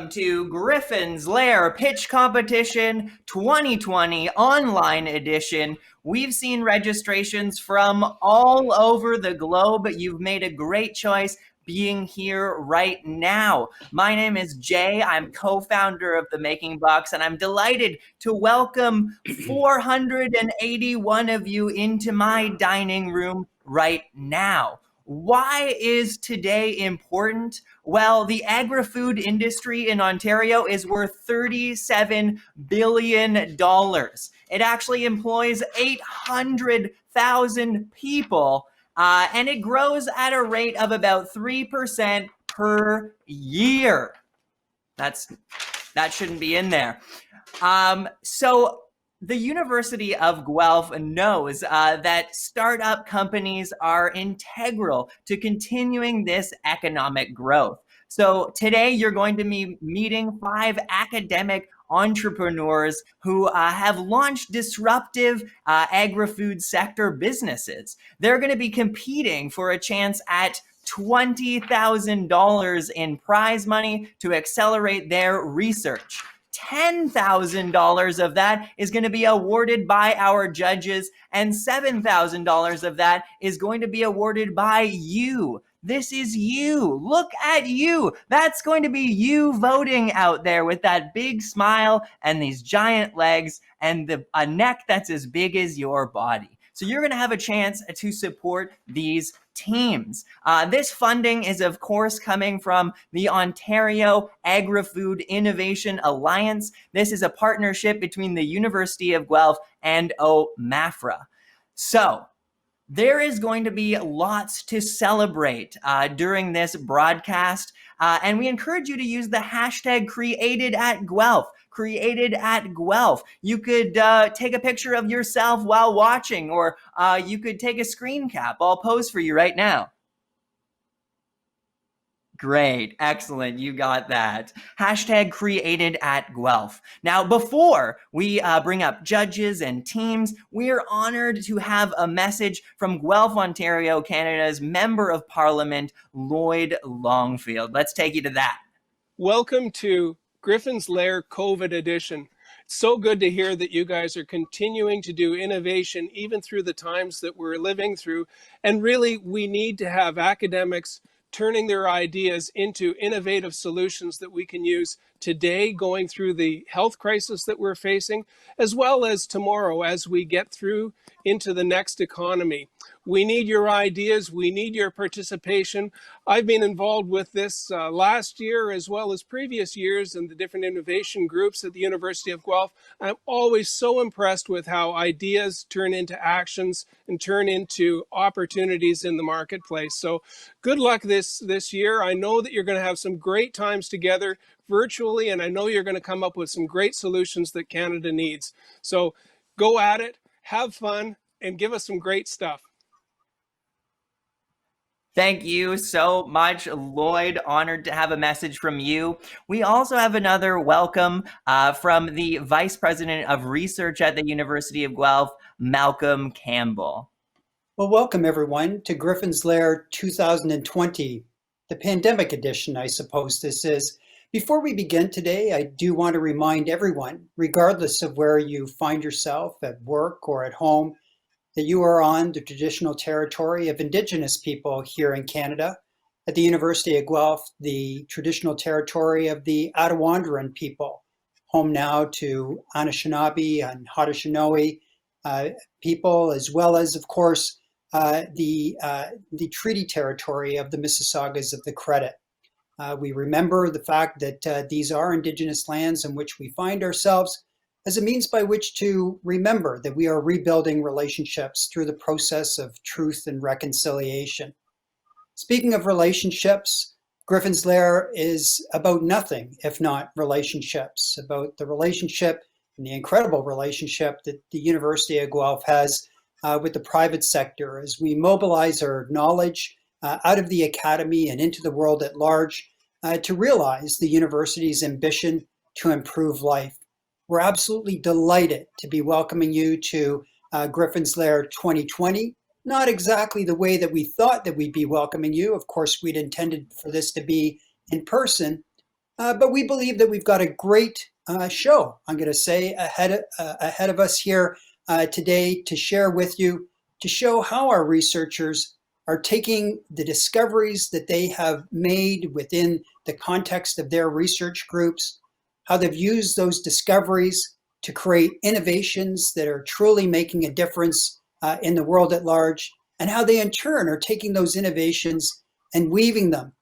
to Griffin's Lair Pitch Competition 2020 Online Edition. We've seen registrations from all over the globe. You've made a great choice being here right now. My name is Jay. I'm co-founder of The Making Box, and I'm delighted to welcome 481 of you into my dining room right now. Why is today important? Well, the agri-food industry in Ontario is worth $37 billion. It actually employs 800,000 people, and it grows at a rate of about 3% per year. That shouldn't be in there. So the University of Guelph knows that startup companies are integral to continuing this economic growth. So today you're going to be meeting 5 academic entrepreneurs who have launched disruptive agri-food sector businesses. They're going to be competing for a chance at $20,000 in prize money to accelerate their research. $10,000 of that is going to be awarded by our judges, and $7,000 of that is going to be awarded by you. This is you. Look at you. That's going to be you voting out there with that big smile and these giant legs and a neck that's as big as your body. So you're going to have a chance to support these teams. This funding is, of course, coming from the Ontario Agri-Food Innovation Alliance. This is a partnership between the University of Guelph and OMAFRA. So there is going to be lots to celebrate during this broadcast, and we encourage you to use the hashtag #CreatedAtGuelph. Created at Guelph. You could take a picture of yourself while watching, or you could take a screen cap. I'll pose for you right now. Great, excellent, you got that. Hashtag created at Guelph. Now, before we bring up judges and teams, we're honored to have a message from Guelph, Ontario, Canada's Member of Parliament, Lloyd Longfield. Let's take you to that. Welcome to Griffin's Lair COVID edition. It's so good to hear that you guys are continuing to do innovation even through the times that we're living through. And really, we need to have academics turning their ideas into innovative solutions that we can use today, going through the health crisis that we're facing, as well as tomorrow as we get through into the next economy. We need your ideas. We need your participation. I've been involved with this last year as well as previous years in the different innovation groups at the University of Guelph. I'm always so impressed with how ideas turn into actions and turn into opportunities in the marketplace. So good luck this year. I know that you're going to have some great times together virtually, and I know you're going to come up with some great solutions that Canada needs. So go at it, have fun, and give us some great stuff. Thank you so much, Lloyd. Honored to have a message from you. We also have another welcome from the Vice President of Research at the University of Guelph, Malcolm Campbell. Well, welcome everyone to Griffin's Lair 2020, the pandemic edition, I suppose this is. Before we begin today, I do want to remind everyone, regardless of where you find yourself, at work or at home, that you are on the traditional territory of Indigenous people here in Canada. At the University of Guelph, the traditional territory of the Attawandaron people, home now to Anishinaabe and Haudenosaunee people, as well as, of course, the treaty territory of the Mississaugas of the Credit. We remember the fact that these are Indigenous lands in which we find ourselves as a means by which to remember that we are rebuilding relationships through the process of truth and reconciliation. Speaking of relationships, Griffin's Lair is about nothing if not relationships, about the relationship and the incredible relationship that the University of Guelph has with the private sector as we mobilize our knowledge out of the academy and into the world at large to realize the university's ambition to improve life. We're absolutely delighted to be welcoming you to Griffin's Lair 2020. Not exactly the way that we thought that we'd be welcoming you. Of course, we'd intended for this to be in person, But we believe that we've got a great show, I'm going to say, ahead of us here today to share with you, to show how our researchers are taking the discoveries that they have made within the context of their research groups, how they've used those discoveries to create innovations that are truly making a difference in the world at large, and how they in turn are taking those innovations and weaving them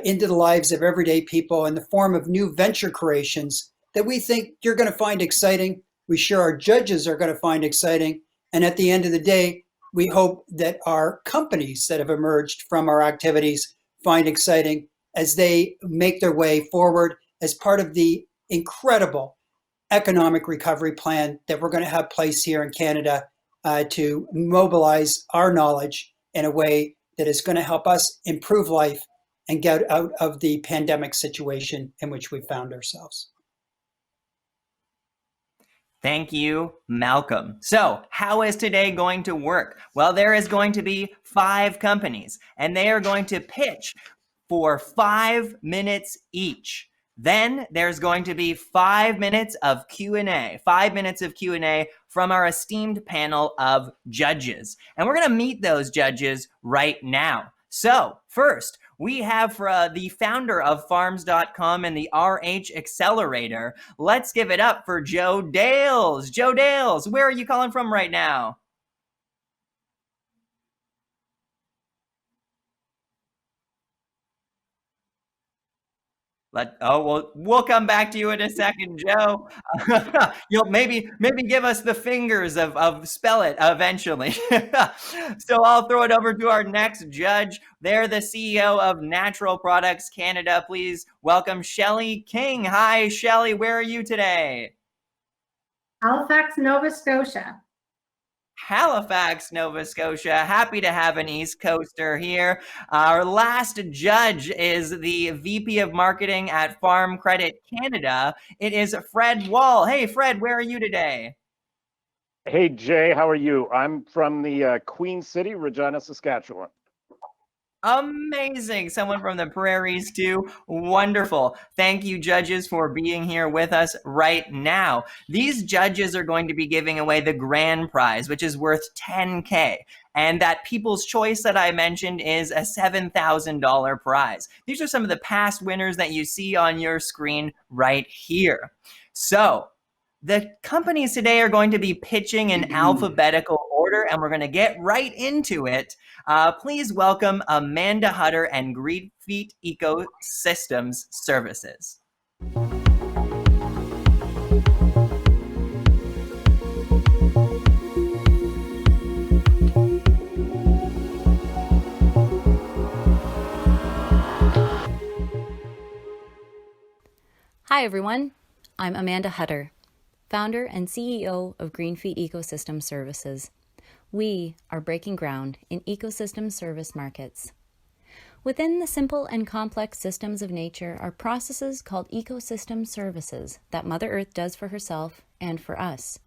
into the lives of everyday people in the form of new venture creations that we think you're going to find exciting. We sure our judges are going to find exciting. And at the end of the day, we hope that our companies that have emerged from our activities find exciting as they make their way forward as part of the incredible economic recovery plan that we're going to have place here in Canada to mobilize our knowledge in a way that is going to help us improve life and get out of the pandemic situation in which we found ourselves. Thank you, Malcolm. So, how is today going to work? Well, there is going to be 5 companies, and they are going to pitch for 5 minutes each. Then there's going to be 5 minutes of Q&A, 5 minutes of Q&A from our esteemed panel of judges. And we're going to meet those judges right now. So, first, we have the founder of farms.com and the RH Accelerator. Let's give it up for Joe Dales. Joe Dales, where are you calling from right now? We'll come back to you in a second, Joe. You'll maybe give us the fingers of spell it eventually. So I'll throw it over to our next judge. They're the CEO of Natural Products Canada. Please welcome Shelley King. Hi, Shelley. Where are you today? Halifax, Nova Scotia. Halifax, Nova Scotia. Happy to have an East Coaster here. Our last judge is the VP of Marketing at Farm Credit Canada. It is Fred Wall. Hey, Fred, where are you today? Hey, Jay, how are you? I'm from the Queen City, Regina, Saskatchewan. Amazing. Someone from the prairies too. Wonderful. Thank you, judges, for being here with us right now. These judges are going to be giving away the grand prize, which is worth $10K. And that People's Choice that I mentioned is a $7,000 prize. These are some of the past winners that you see on your screen right here. So, the companies today are going to be pitching in alphabetical order, and we're going to get right into it. Please welcome Amanda Hutter and Griffin Ecosystems Services. Hi, everyone. I'm Amanda Hutter, founder and CEO of Griffin Ecosystem Services. We are breaking ground in ecosystem service markets. Within the simple and complex systems of nature are processes called ecosystem services that Mother Earth does for herself and for us.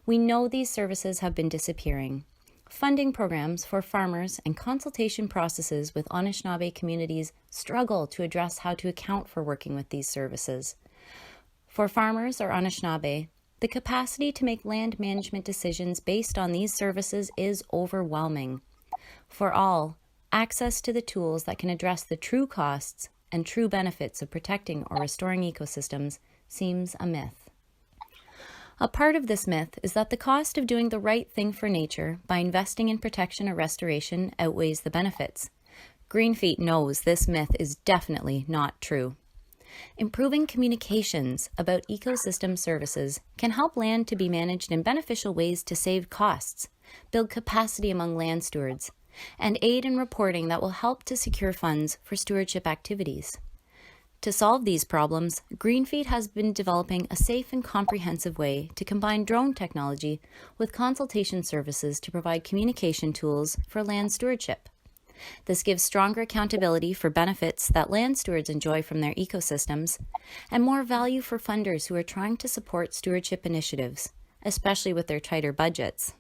We know these services have been disappearing. Funding programs for farmers and consultation processes with Anishinaabe communities struggle to address how to account for working with these services. For farmers or Anishinaabe, the capacity to make land management decisions based on these services is overwhelming. For all, access to the tools that can address the true costs and true benefits of protecting or restoring ecosystems seems a myth. A part of this myth is that the cost of doing the right thing for nature by investing in protection or restoration outweighs the benefits. Griffin knows this myth is definitely not true. Improving communications about ecosystem services can help land to be managed in beneficial ways to save costs, build capacity among land stewards, and aid in reporting that will help to secure funds for stewardship activities. To solve these problems, Griffin has been developing a safe and comprehensive way to combine drone technology with consultation services to provide communication tools for land stewardship. This gives stronger accountability for benefits that land stewards enjoy from their ecosystems, and more value for funders who are trying to support stewardship initiatives, especially with their tighter budgets.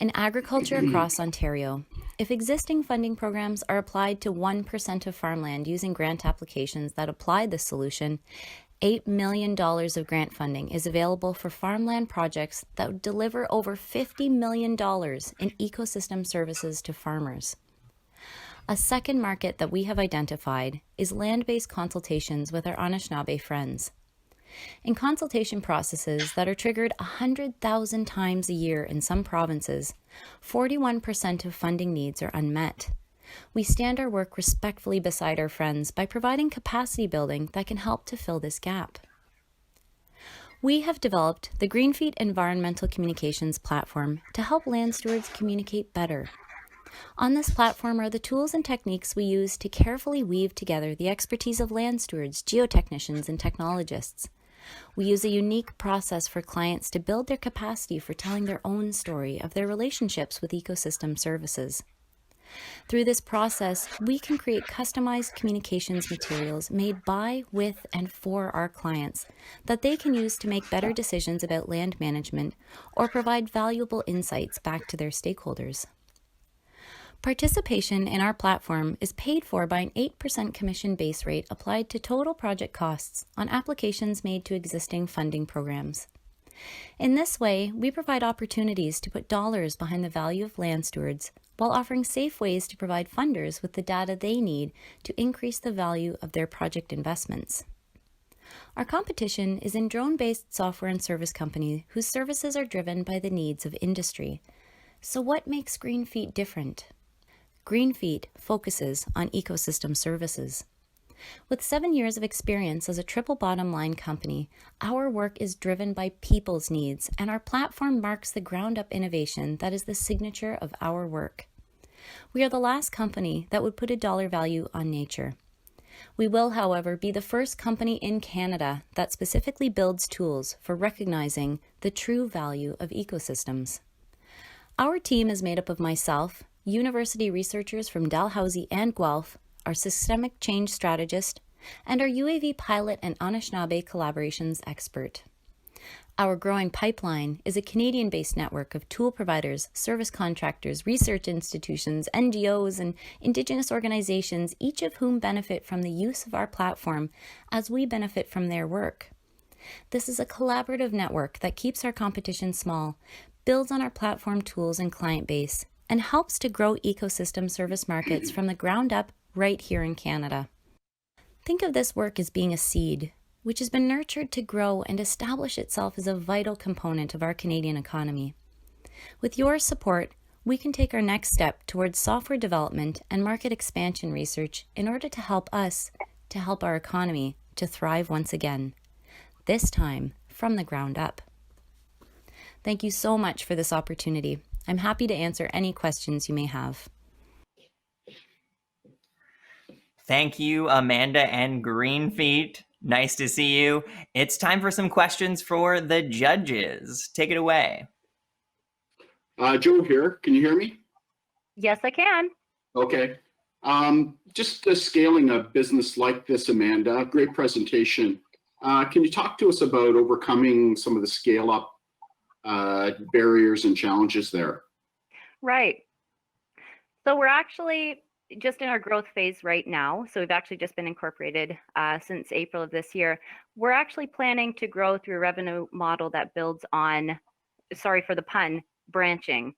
In agriculture across Ontario, if existing funding programs are applied to 1% of farmland using grant applications that apply this solution, $8 million of grant funding is available for farmland projects that would deliver over $50 million in ecosystem services to farmers. A second market that we have identified is land-based consultations with our Anishinaabe friends. In consultation processes that are triggered 100,000 times a year in some provinces, 41% of funding needs are unmet. We stand our work respectfully beside our friends by providing capacity building that can help to fill this gap. We have developed the Greenfeet Environmental Communications Platform to help land stewards communicate better. On this platform are the tools and techniques we use to carefully weave together the expertise of land stewards, geotechnicians, and technologists. We use a unique process for clients to build their capacity for telling their own story of their relationships with ecosystem services. Through this process, we can create customized communications materials made by, with, and for our clients that they can use to make better decisions about land management or provide valuable insights back to their stakeholders. Participation in our platform is paid for by an 8% commission base rate applied to total project costs on applications made to existing funding programs. In this way, we provide opportunities to put dollars behind the value of land stewards while offering safe ways to provide funders with the data they need to increase the value of their project investments. Our competition is in drone-based software and service companies whose services are driven by the needs of industry. So what makes Greenfeet different? Greenfeet focuses on ecosystem services. With 7 years of experience as a triple bottom line company, our work is driven by people's needs, and our platform marks the ground-up innovation that is the signature of our work. We are the last company that would put a dollar value on nature. We will, however, be the first company in Canada that specifically builds tools for recognizing the true value of ecosystems. Our team is made up of myself, university researchers from Dalhousie and Guelph, our systemic change strategist, and our UAV pilot and Anishinaabe collaborations expert. Our growing pipeline is a Canadian-based network of tool providers, service contractors, research institutions, NGOs, and Indigenous organizations, each of whom benefit from the use of our platform as we benefit from their work. This is a collaborative network that keeps our competition small, builds on our platform tools and client base, and helps to grow ecosystem service markets from the ground up right here in Canada. Think of this work as being a seed, which has been nurtured to grow and establish itself as a vital component of our Canadian economy. With your support, we can take our next step towards software development and market expansion research in order to help us to help our economy to thrive once again, this time from the ground up. Thank you so much for this opportunity. I'm happy to answer any questions you may have. Thank you, Amanda and Greenfeet. Nice to see you. It's time for some questions for the judges. Take it away. Joe here. Can you hear me? Yes, I can. Okay. Just scaling a business like this, Amanda, great presentation. Can you talk to us about overcoming some of the scale up barriers and challenges there? Right. So we're actually just in our growth phase right now. So we've actually just been incorporated since April of this year. We're actually planning to grow through a revenue model that builds on, sorry for the pun, branching.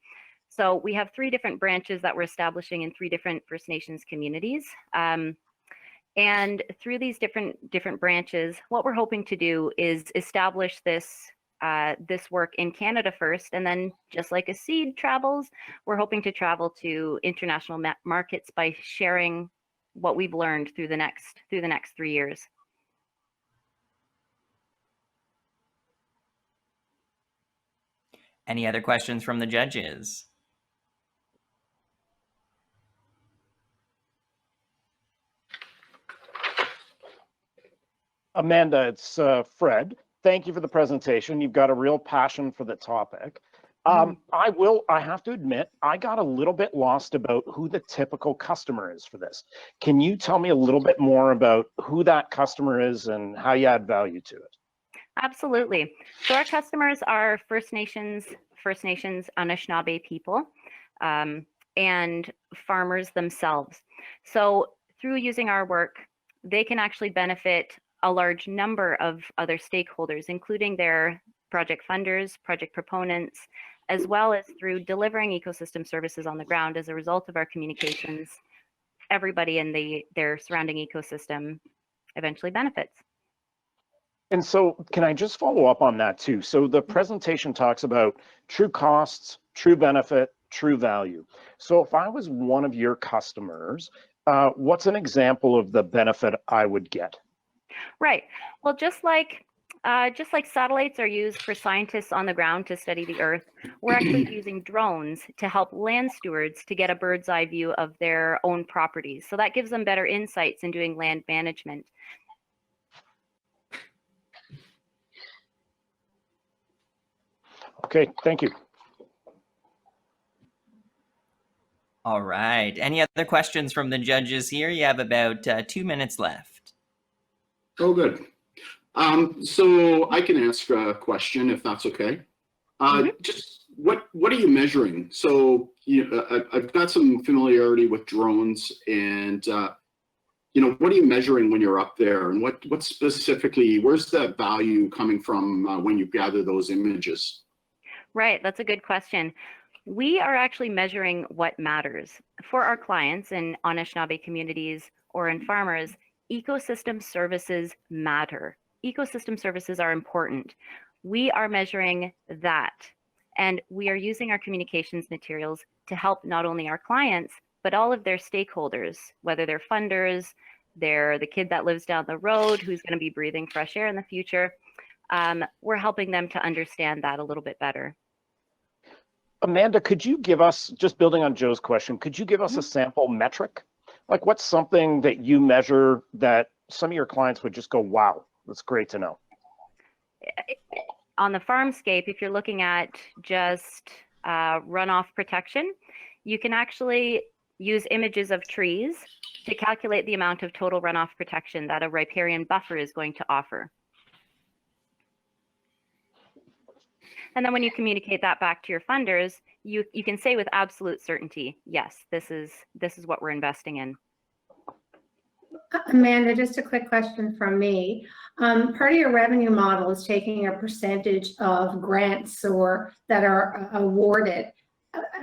So we have 3 different branches that we're establishing in 3 different First Nations communities. And through these different branches, what we're hoping to do is establish this work in Canada first, and then just like a seed travels, we're hoping to travel to international markets by sharing what we've learned through the next 3 years. Any other questions from the judges? Amanda, it's Fred. Thank you for the presentation. You've got a real passion for the topic. I have to admit, I got a little bit lost about who the typical customer is for this. Can you tell me a little bit more about who that customer is and how you add value to it? Absolutely. So our customers are First Nations, Anishinaabe people, and farmers themselves. So through using our work, they can actually benefit a large number of other stakeholders, including their project funders, project proponents, as well as through delivering ecosystem services on the ground as a result of our communications. Everybody in their surrounding ecosystem eventually benefits. And so can I just follow up on that too? So the presentation talks about true costs, true benefit, true value. So if I was one of your customers, what's an example of the benefit I would get? Right. Well, just like satellites are used for scientists on the ground to study the Earth, we're actually using drones to help land stewards to get a bird's eye view of their own properties. So that gives them better insights in doing land management. Okay, thank you. All right. Any other questions from the judges here? You have about 2 minutes left. Oh, good. So I can ask a question if that's okay. Just what are you measuring? So I've got some familiarity with drones, and what are you measuring when you're up there, and what specifically? Where's that value coming from when you gather those images? Right, that's a good question. We are actually measuring what matters. For our clients in Anishinaabe communities or in farmers, ecosystem services matter. Ecosystem services are important. We are measuring that, and we are using our communications materials to help not only our clients, but all of their stakeholders, whether they're funders, they're the kid that lives down the road who's going to be breathing fresh air in the future. We're helping them to understand that a little bit better. Amanda, could you give us, just building on Joe's question, could you give us a sample metric? Like what's something that you measure that some of your clients would just go, wow, that's great to know? On the farmscape, if you're looking at just runoff protection, you can actually use images of trees to calculate the amount of total runoff protection that a riparian buffer is going to offer. And then when you communicate that back to your funders, you can say with absolute certainty, yes, this is what we're investing in. Amanda, just a quick question from me. Part of your revenue model is taking a percentage of grants or that are awarded.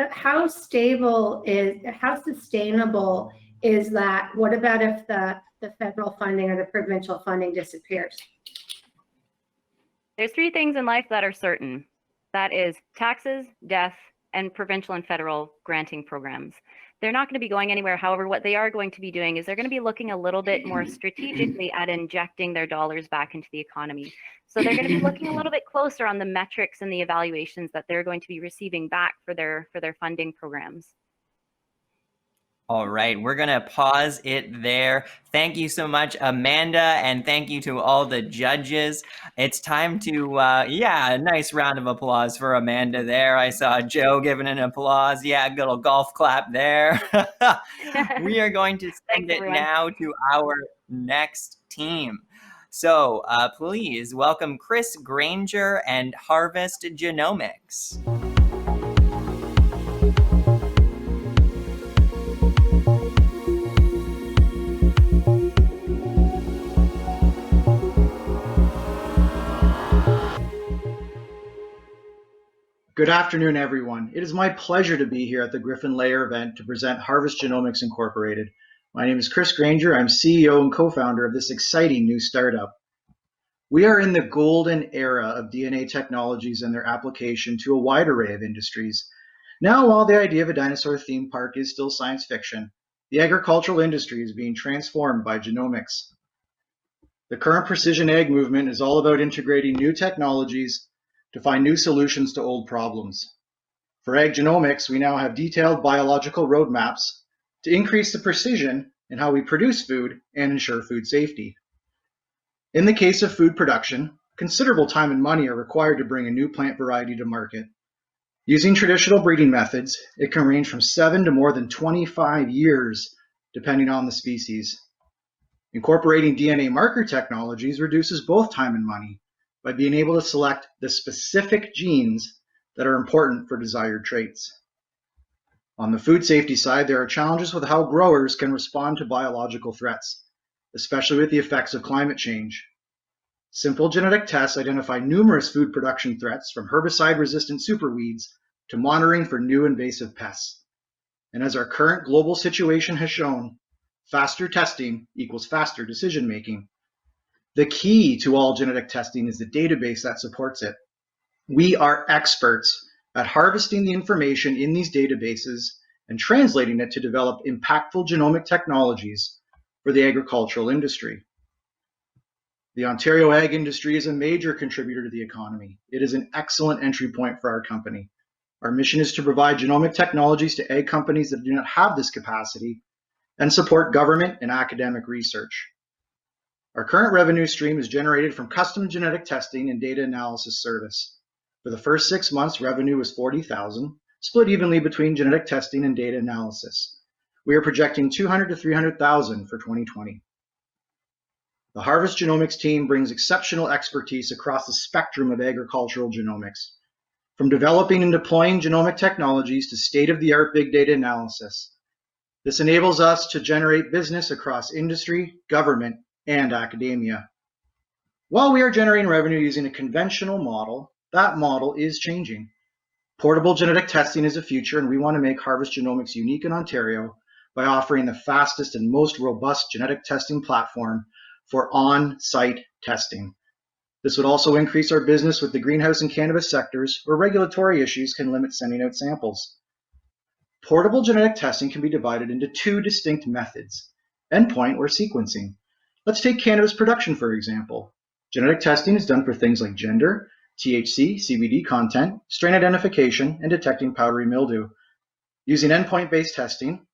How sustainable is that? What about if the federal funding or the provincial funding disappears? There's 3 things in life that are certain. That is taxes, death, and provincial and federal granting programs. They're not going to be going anywhere. However, what they are going to be doing is they're going to be looking a little bit more strategically at injecting their dollars back into the economy. So they're going to be looking a little bit closer on the metrics and the evaluations that they're going to be receiving back for their funding programs. All right, we're going to pause it there. Thank you so much, Amanda, and thank you to all the judges. It's time to, a nice round of applause for Amanda there. I saw Joe giving an applause. Yeah, good old golf clap there. We are going to send it now to our next team. So please welcome Chris Granger and Harvest Genomics. Good afternoon, everyone. It is my pleasure to be here at the Griffin LAAIR event to present Harvest Genomics Incorporated. My name is Chris Granger. I'm CEO and co-founder of this exciting new startup. We are in the golden era of DNA technologies and their application to a wide array of industries. Now, while the idea of a dinosaur theme park is still science fiction, the agricultural industry is being transformed by genomics. The current precision ag movement is all about integrating new technologies to find new solutions to old problems. For ag genomics, we now have detailed biological roadmaps to increase the precision in how we produce food and ensure food safety. In the case of food production, considerable time and money are required to bring a new plant variety to market. Using traditional breeding methods, it can range from 7 to more than 25 years, depending on the species. Incorporating DNA marker technologies reduces both time and money, by being able to select the specific genes that are important for desired traits. On the food safety side, there are challenges with how growers can respond to biological threats, especially with the effects of climate change. Simple genetic tests identify numerous food production threats, from herbicide-resistant superweeds to monitoring for new invasive pests. And as our current global situation has shown, faster testing equals faster decision-making. The key to all genetic testing is the database that supports it. We are experts at harvesting the information in these databases and translating it to develop impactful genomic technologies for the agricultural industry. The Ontario ag industry is a major contributor to the economy. It is an excellent entry point for our company. Our mission is to provide genomic technologies to ag companies that do not have this capacity and support government and academic research. Our current revenue stream is generated from custom genetic testing and data analysis service. For the first 6 months, revenue was $40,000, split evenly between genetic testing and data analysis. We are projecting $200,000 to $300,000 for 2020. The Harvest Genomics team brings exceptional expertise across the spectrum of agricultural genomics, from developing and deploying genomic technologies to state-of-the-art big data analysis. This enables us to generate business across industry, government, and academia. While we are generating revenue using a conventional model, that model is changing. Portable genetic testing is the future, and we want to make Harvest Genomics unique in Ontario by offering the fastest and most robust genetic testing platform for on-site testing. This would also increase our business with the greenhouse and cannabis sectors, where regulatory issues can limit sending out samples. Portable genetic testing can be divided into two distinct methods: endpoint or sequencing. Let's take cannabis production, for example. Genetic testing is done for things like gender, THC, CBD content, strain identification, and detecting powdery mildew. Using endpoint-based testing,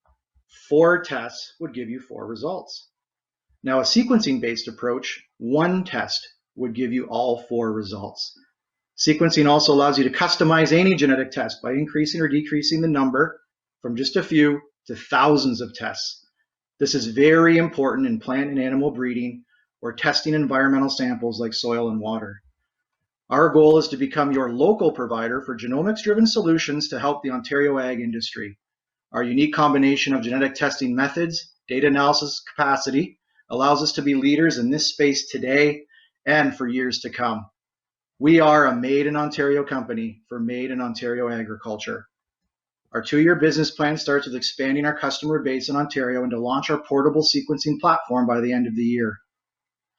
4 tests would give you 4 results. Now, a sequencing-based approach, 1 test would give you all 4 results. Sequencing also allows you to customize any genetic test by increasing or decreasing the number from just a few to thousands of tests. This is very important in plant and animal breeding or testing environmental samples like soil and water. Our goal is to become your local provider for genomics-driven solutions to help the Ontario ag industry. Our unique combination of genetic testing methods, data analysis capacity, allows us to be leaders in this space today and for years to come. We are a Made in Ontario company for Made in Ontario agriculture. Our 2-year business plan starts with expanding our customer base in Ontario and to launch our portable sequencing platform by the end of the year.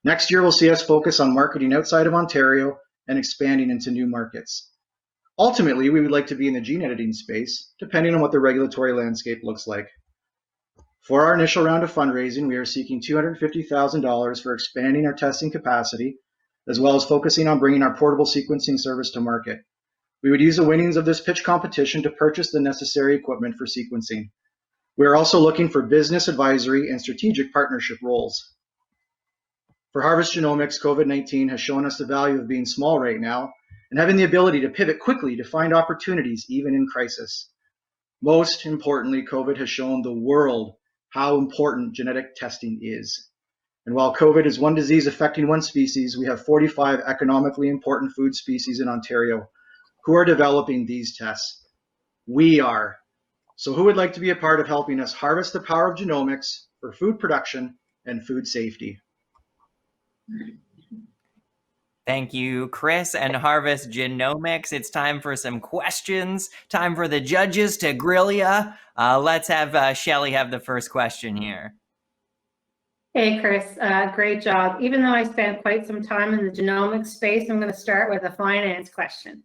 Next year will see us focus on marketing outside of Ontario and expanding into new markets. Ultimately, we would like to be in the gene editing space, depending on what the regulatory landscape looks like. For our initial round of fundraising, we are seeking $250,000 for expanding our testing capacity, as well as focusing on bringing our portable sequencing service to market. We would use the winnings of this pitch competition to purchase the necessary equipment for sequencing. We are also looking for business advisory and strategic partnership roles. For Harvest Genomics, COVID-19 has shown us the value of being small right now and having the ability to pivot quickly to find opportunities even in crisis. Most importantly, COVID has shown the world how important genetic testing is. And while COVID is one disease affecting one species, we have 45 economically important food species in Ontario who are developing these tests. We are. So who would like to be a part of helping us harvest the power of genomics for food production and food safety? Thank you, Chris and Harvest Genomics. It's time for some questions. Time for the judges to grill ya. Let's have Shelly have the first question here. Hey, Chris, great job. Even though I spent quite some time in the genomics space, I'm going to start with a finance question.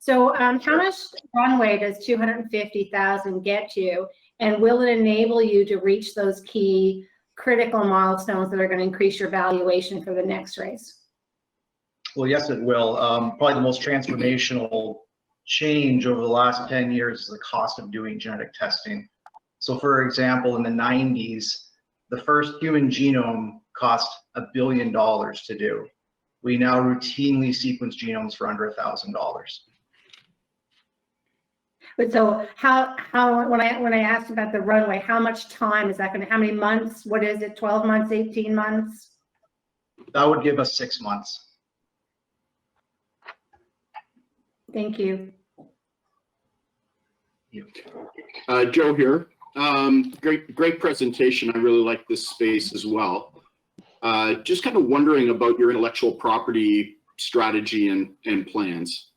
So how much runway does $250,000 get you, and will it enable you to reach those key critical milestones that are going to increase your valuation for the next raise? Well, yes, it will. Probably the most transformational change over the last 10 years is the cost of doing genetic testing. So for example, in the 90s, the first human genome cost $1 billion to do. We now routinely sequence genomes for under $1,000. But so when I asked about the runway, how much time is that going to, how many months? What is it, 12 months, 18 months? That would give us 6 months. Thank you. Joe here. Great presentation. I really like this space as well. Just kind of wondering about your intellectual property strategy and plans.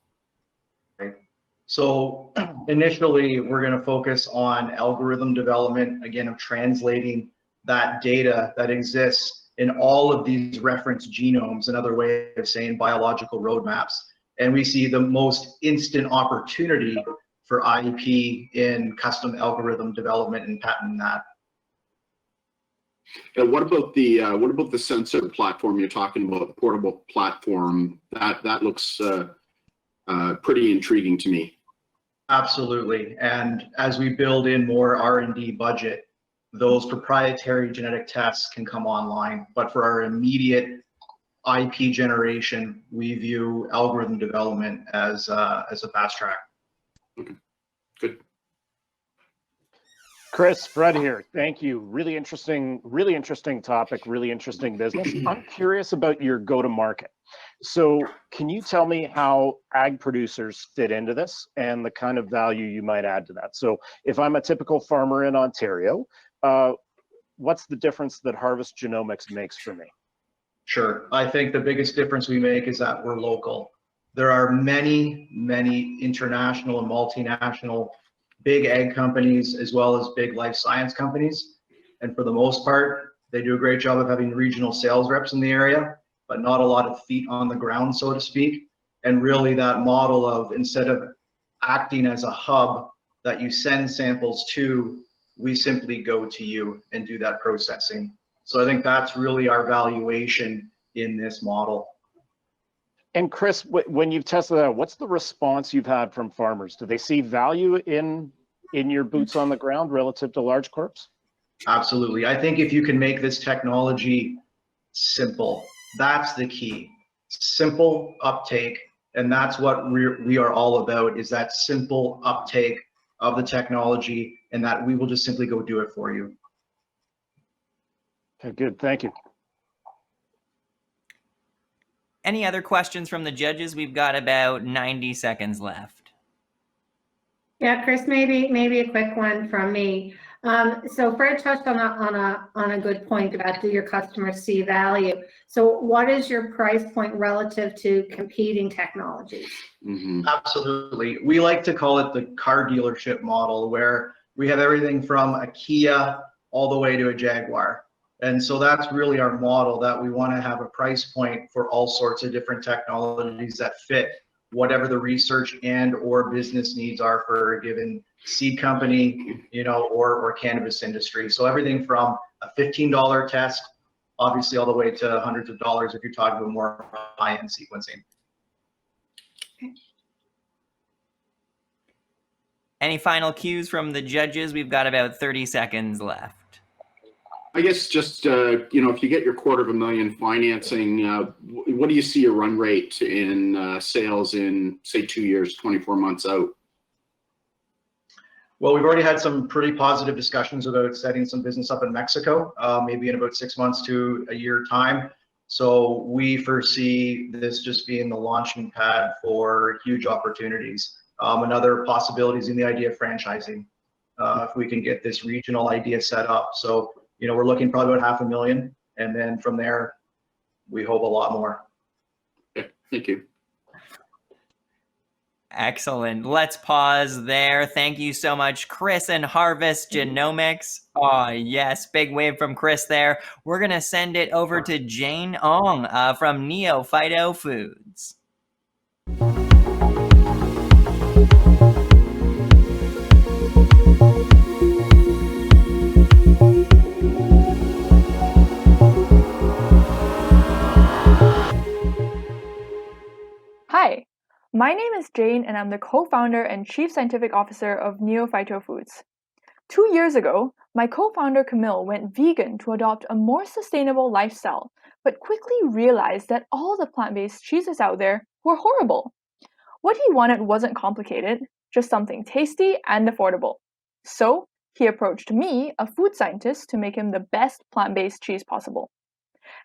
So initially, we're going to focus on algorithm development, again, of translating that data that exists in all of these reference genomes, another way of saying biological roadmaps. And we see the most instant opportunity for IP in custom algorithm development and patenting that. What about the sensor platform you're talking about, the portable platform? That looks pretty intriguing to me. Absolutely. And as we build in more R&D budget, those proprietary genetic tests can come online. But for our immediate IP generation, we view algorithm development as a fast track. Okay, good. Chris, Fred here. Thank you. Really interesting topic, really interesting business. I'm curious about your go-to-market. So can you tell me how ag producers fit into this and the kind of value you might add to that? So if I'm a typical farmer in Ontario, what's the difference that Harvest Genomics makes for me? Sure. I think the biggest difference we make is that we're local. There are many, many international and multinational big ag companies as well as big life science companies. And for the most part, they do a great job of having regional sales reps in the area, but not a lot of feet on the ground, so to speak. And really that model of, instead of acting as a hub that you send samples to, we simply go to you and do that processing. So I think that's really our valuation in this model. And Chris, when you've tested that, what's the response you've had from farmers? Do they see value in your boots on the ground relative to large corps? Absolutely. I think if you can make this technology simple, that's the key. Simple uptake, and that's what we are all about, is that simple uptake of the technology, and that we will just simply go do it for you. Okay, good. Thank you. Any other questions from the judges? We've got about 90 seconds left. Yeah, Chris, maybe a quick one from me. So Fred touched on a good point about, do your customers see value? So what is your price point relative to competing technologies? Mm-hmm. Absolutely. We like to call it the car dealership model, where we have everything from a Kia all the way to a Jaguar. And so that's really our model, that we want to have a price point for all sorts of different technologies that fit whatever the research and or business needs are for a given seed company, or cannabis industry. So everything from a $15 test, obviously, all the way to hundreds of dollars if you're talking about more high-end sequencing. Any final cues from the judges? We've got about 30 seconds left. I guess just, if you get your $250,000 financing, what do you see a run rate in sales in, say, 2 years, 24 months out? Well, we've already had some pretty positive discussions about setting some business up in Mexico, maybe in about 6 months to a year time. So we foresee this just being the launching pad for huge opportunities. Another possibility is in the idea of franchising, if we can get this regional idea set up. So, we're looking probably about $500,000, and then from there, we hope a lot more. Okay, thank you. Excellent. Let's pause there. Thank you so much, Chris and Harvest Genomics. Oh, yes, big wave from Chris there. We're going to send it over to Jane Ong from Neophyto Foods. Hi, my name is Jane and I'm the co-founder and chief scientific officer of Neophyto Foods. 2 years ago, my co-founder Camille went vegan to adopt a more sustainable lifestyle, but quickly realized that all the plant-based cheeses out there were horrible. What he wanted wasn't complicated, just something tasty and affordable. So he approached me, a food scientist, to make him the best plant-based cheese possible.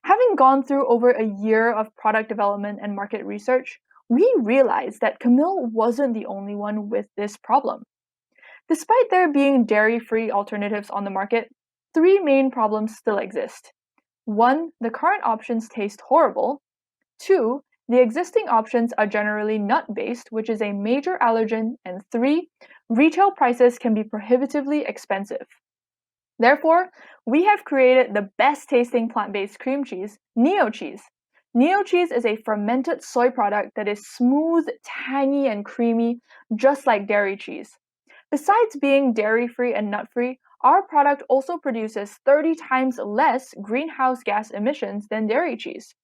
Having gone through over a year of product development and market research, we realized that Camille wasn't the only one with this problem. Despite there being dairy-free alternatives on the market, three main problems still exist. 1, the current options taste horrible. 2, the existing options are generally nut-based, which is a major allergen. And 3, retail prices can be prohibitively expensive. Therefore, we have created the best-tasting plant-based cream cheese, Neo Cheese. Neo Cheese is a fermented soy product that is smooth, tangy, and creamy, just like dairy cheese. Besides being dairy-free and nut-free, our product also produces 30 times less greenhouse gas emissions than dairy cheese.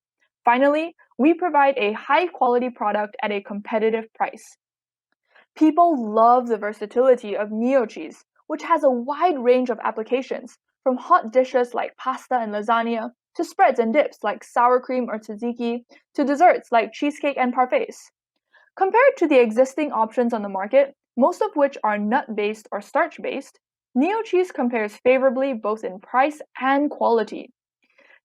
Finally, we provide a high-quality product at a competitive price. People love the versatility of Neo Cheese, which has a wide range of applications, from hot dishes like pasta and lasagna, to spreads and dips like sour cream or tzatziki, to desserts like cheesecake and parfaits. Compared to the existing options on the market, most of which are nut-based or starch-based, Neo Cheese compares favorably both in price and quality.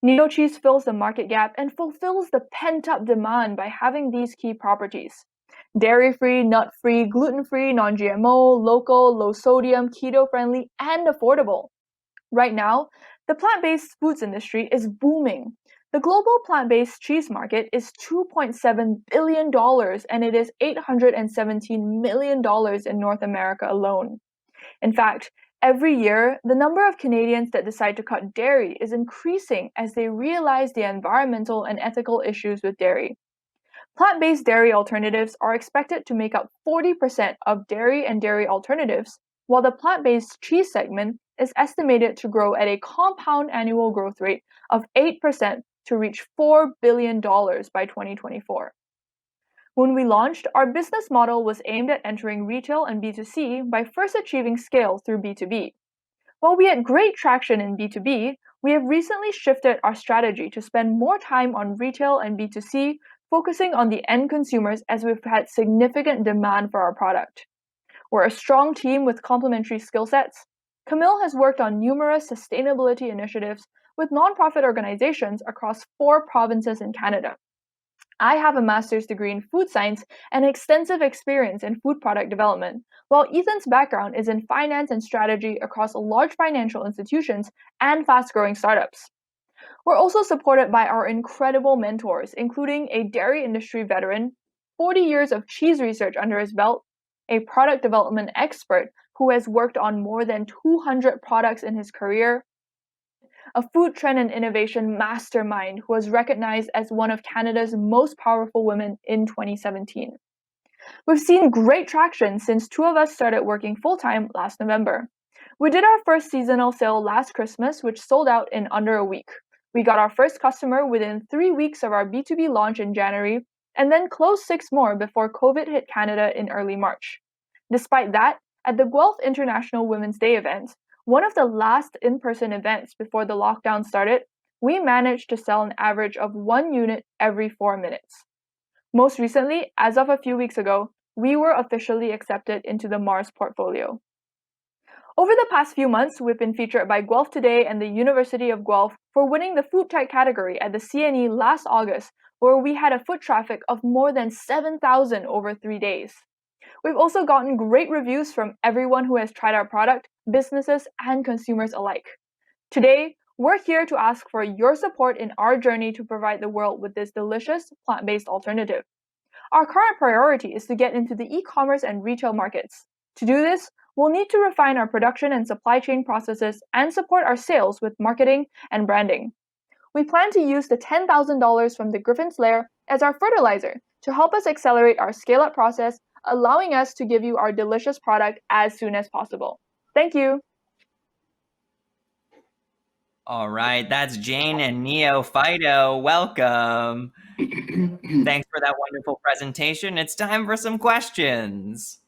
Neo Cheese fills the market gap and fulfills the pent-up demand by having these key properties: dairy-free, nut-free, gluten-free, non-GMO, local, low-sodium, keto-friendly, and affordable. Right now, the plant-based foods industry is booming. The global plant-based cheese market is $2.7 billion, and it is $817 million in North America alone. In fact, every year, the number of Canadians that decide to cut dairy is increasing as they realize the environmental and ethical issues with dairy. Plant-based dairy alternatives are expected to make up 40% of dairy and dairy alternatives, while the plant-based cheese segment is estimated to grow at a compound annual growth rate of 8% to reach $4 billion by 2024. When we launched, our business model was aimed at entering retail and B2C by first achieving scale through B2B. While we had great traction in B2B, we have recently shifted our strategy to spend more time on retail and B2C, focusing on the end consumers as we've had significant demand for our product. We're a strong team with complementary skill sets. Camille has worked on numerous sustainability initiatives with nonprofit organizations across 4 provinces in Canada. I have a master's degree in food science and extensive experience in food product development, while Ethan's background is in finance and strategy across large financial institutions and fast-growing startups. We're also supported by our incredible mentors, including a dairy industry veteran, 40 years of cheese research under his belt, a product development expert who has worked on more than 200 products in his career, a food trend and innovation mastermind who was recognized as one of Canada's most powerful women in 2017. We've seen great traction since 2 of us started working full-time last November. We did our first seasonal sale last Christmas, which sold out in under a week. We got our first customer within 3 weeks of our B2B launch in January, and then closed 6 more before COVID hit Canada in early March. Despite that, at the Guelph International Women's Day event, one of the last in-person events before the lockdown started, we managed to sell an average of 1 unit every 4 minutes. Most recently, as of a few weeks ago, we were officially accepted into the Mars portfolio. Over the past few months, we've been featured by Guelph Today and the University of Guelph for winning the food tech category at the CNE last August, where we had a foot traffic of more than 7,000 over 3 days. We've also gotten great reviews from everyone who has tried our product, businesses and consumers alike. Today, we're here to ask for your support in our journey to provide the world with this delicious plant-based alternative. Our current priority is to get into the e-commerce and retail markets. To do this, we'll need to refine our production and supply chain processes and support our sales with marketing and branding. We plan to use the $10,000 from the Griffin's Lair as our fertilizer to help us accelerate our scale-up process, allowing us to give you our delicious product as soon as possible. Thank you. All right, that's Jane and Neophyto. Welcome. Thanks for that wonderful presentation. It's time for some questions.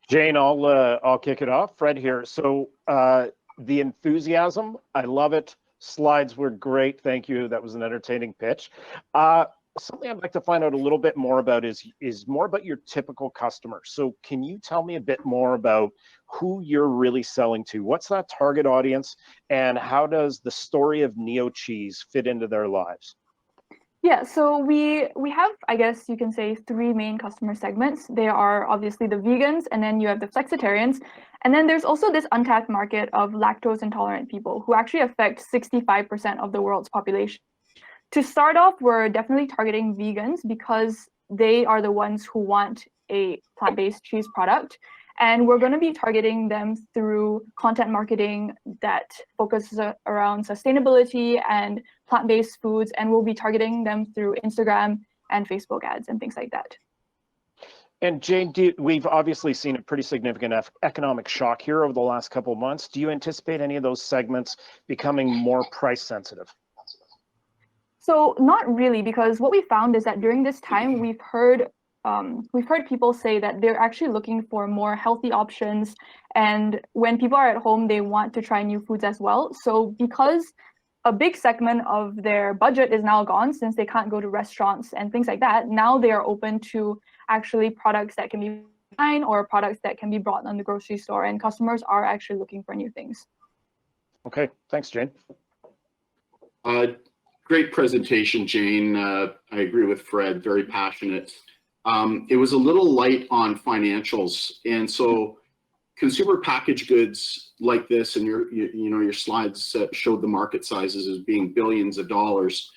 Jane, I'll kick it off. Fred here. So the enthusiasm, I love it. Slides were great. Thank you. That was an entertaining pitch. Something I'd like to find out a little bit more about is more about your typical customer. So can you tell me a bit more about who you're really selling to? What's that target audience, and how does the story of Neo Cheese fit into their lives? Yeah, so we have, I guess you can say, three main customer segments. They are obviously the vegans, and then you have the flexitarians, and then there's also this untapped market of lactose intolerant people who actually affect 65% of the world's population. To start off, we're definitely targeting vegans because they are the ones who want a plant-based cheese product. And we're going to be targeting them through content marketing that focuses around sustainability and plant-based foods. And we'll be targeting them through Instagram and Facebook ads and things like that. And Jane, we've obviously seen a pretty significant economic shock here over the last couple of months. Do you anticipate any of those segments becoming more price sensitive? So not really, because what we found is that during this time, we've heard people say that they're actually looking for more healthy options. And when people are at home, they want to try new foods as well. So because a big segment of their budget is now gone, since they can't go to restaurants and things like that, now they are open to actually products that can be online or products that can be bought in the grocery store. And customers are actually looking for new things. Okay, thanks, Jane. Great presentation, Jane. I agree with Fred, very passionate. It was a little light on financials, and so consumer packaged goods like this, and your slides showed the market sizes as being billions of dollars.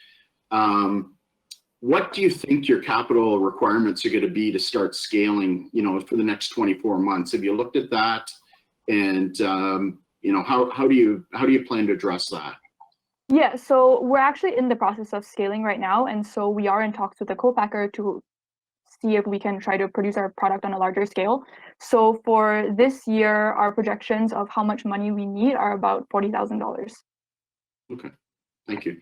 What do you think your capital requirements are going to be to start scaling, for the next 24 months? Have you looked at that? And how do you plan to address that? Yeah, so we're actually in the process of scaling right now, and so we are in talks with the co-packer to see if we can try to produce our product on a larger scale. So for this year, our projections of how much money we need are about $40,000. Okay, thank you.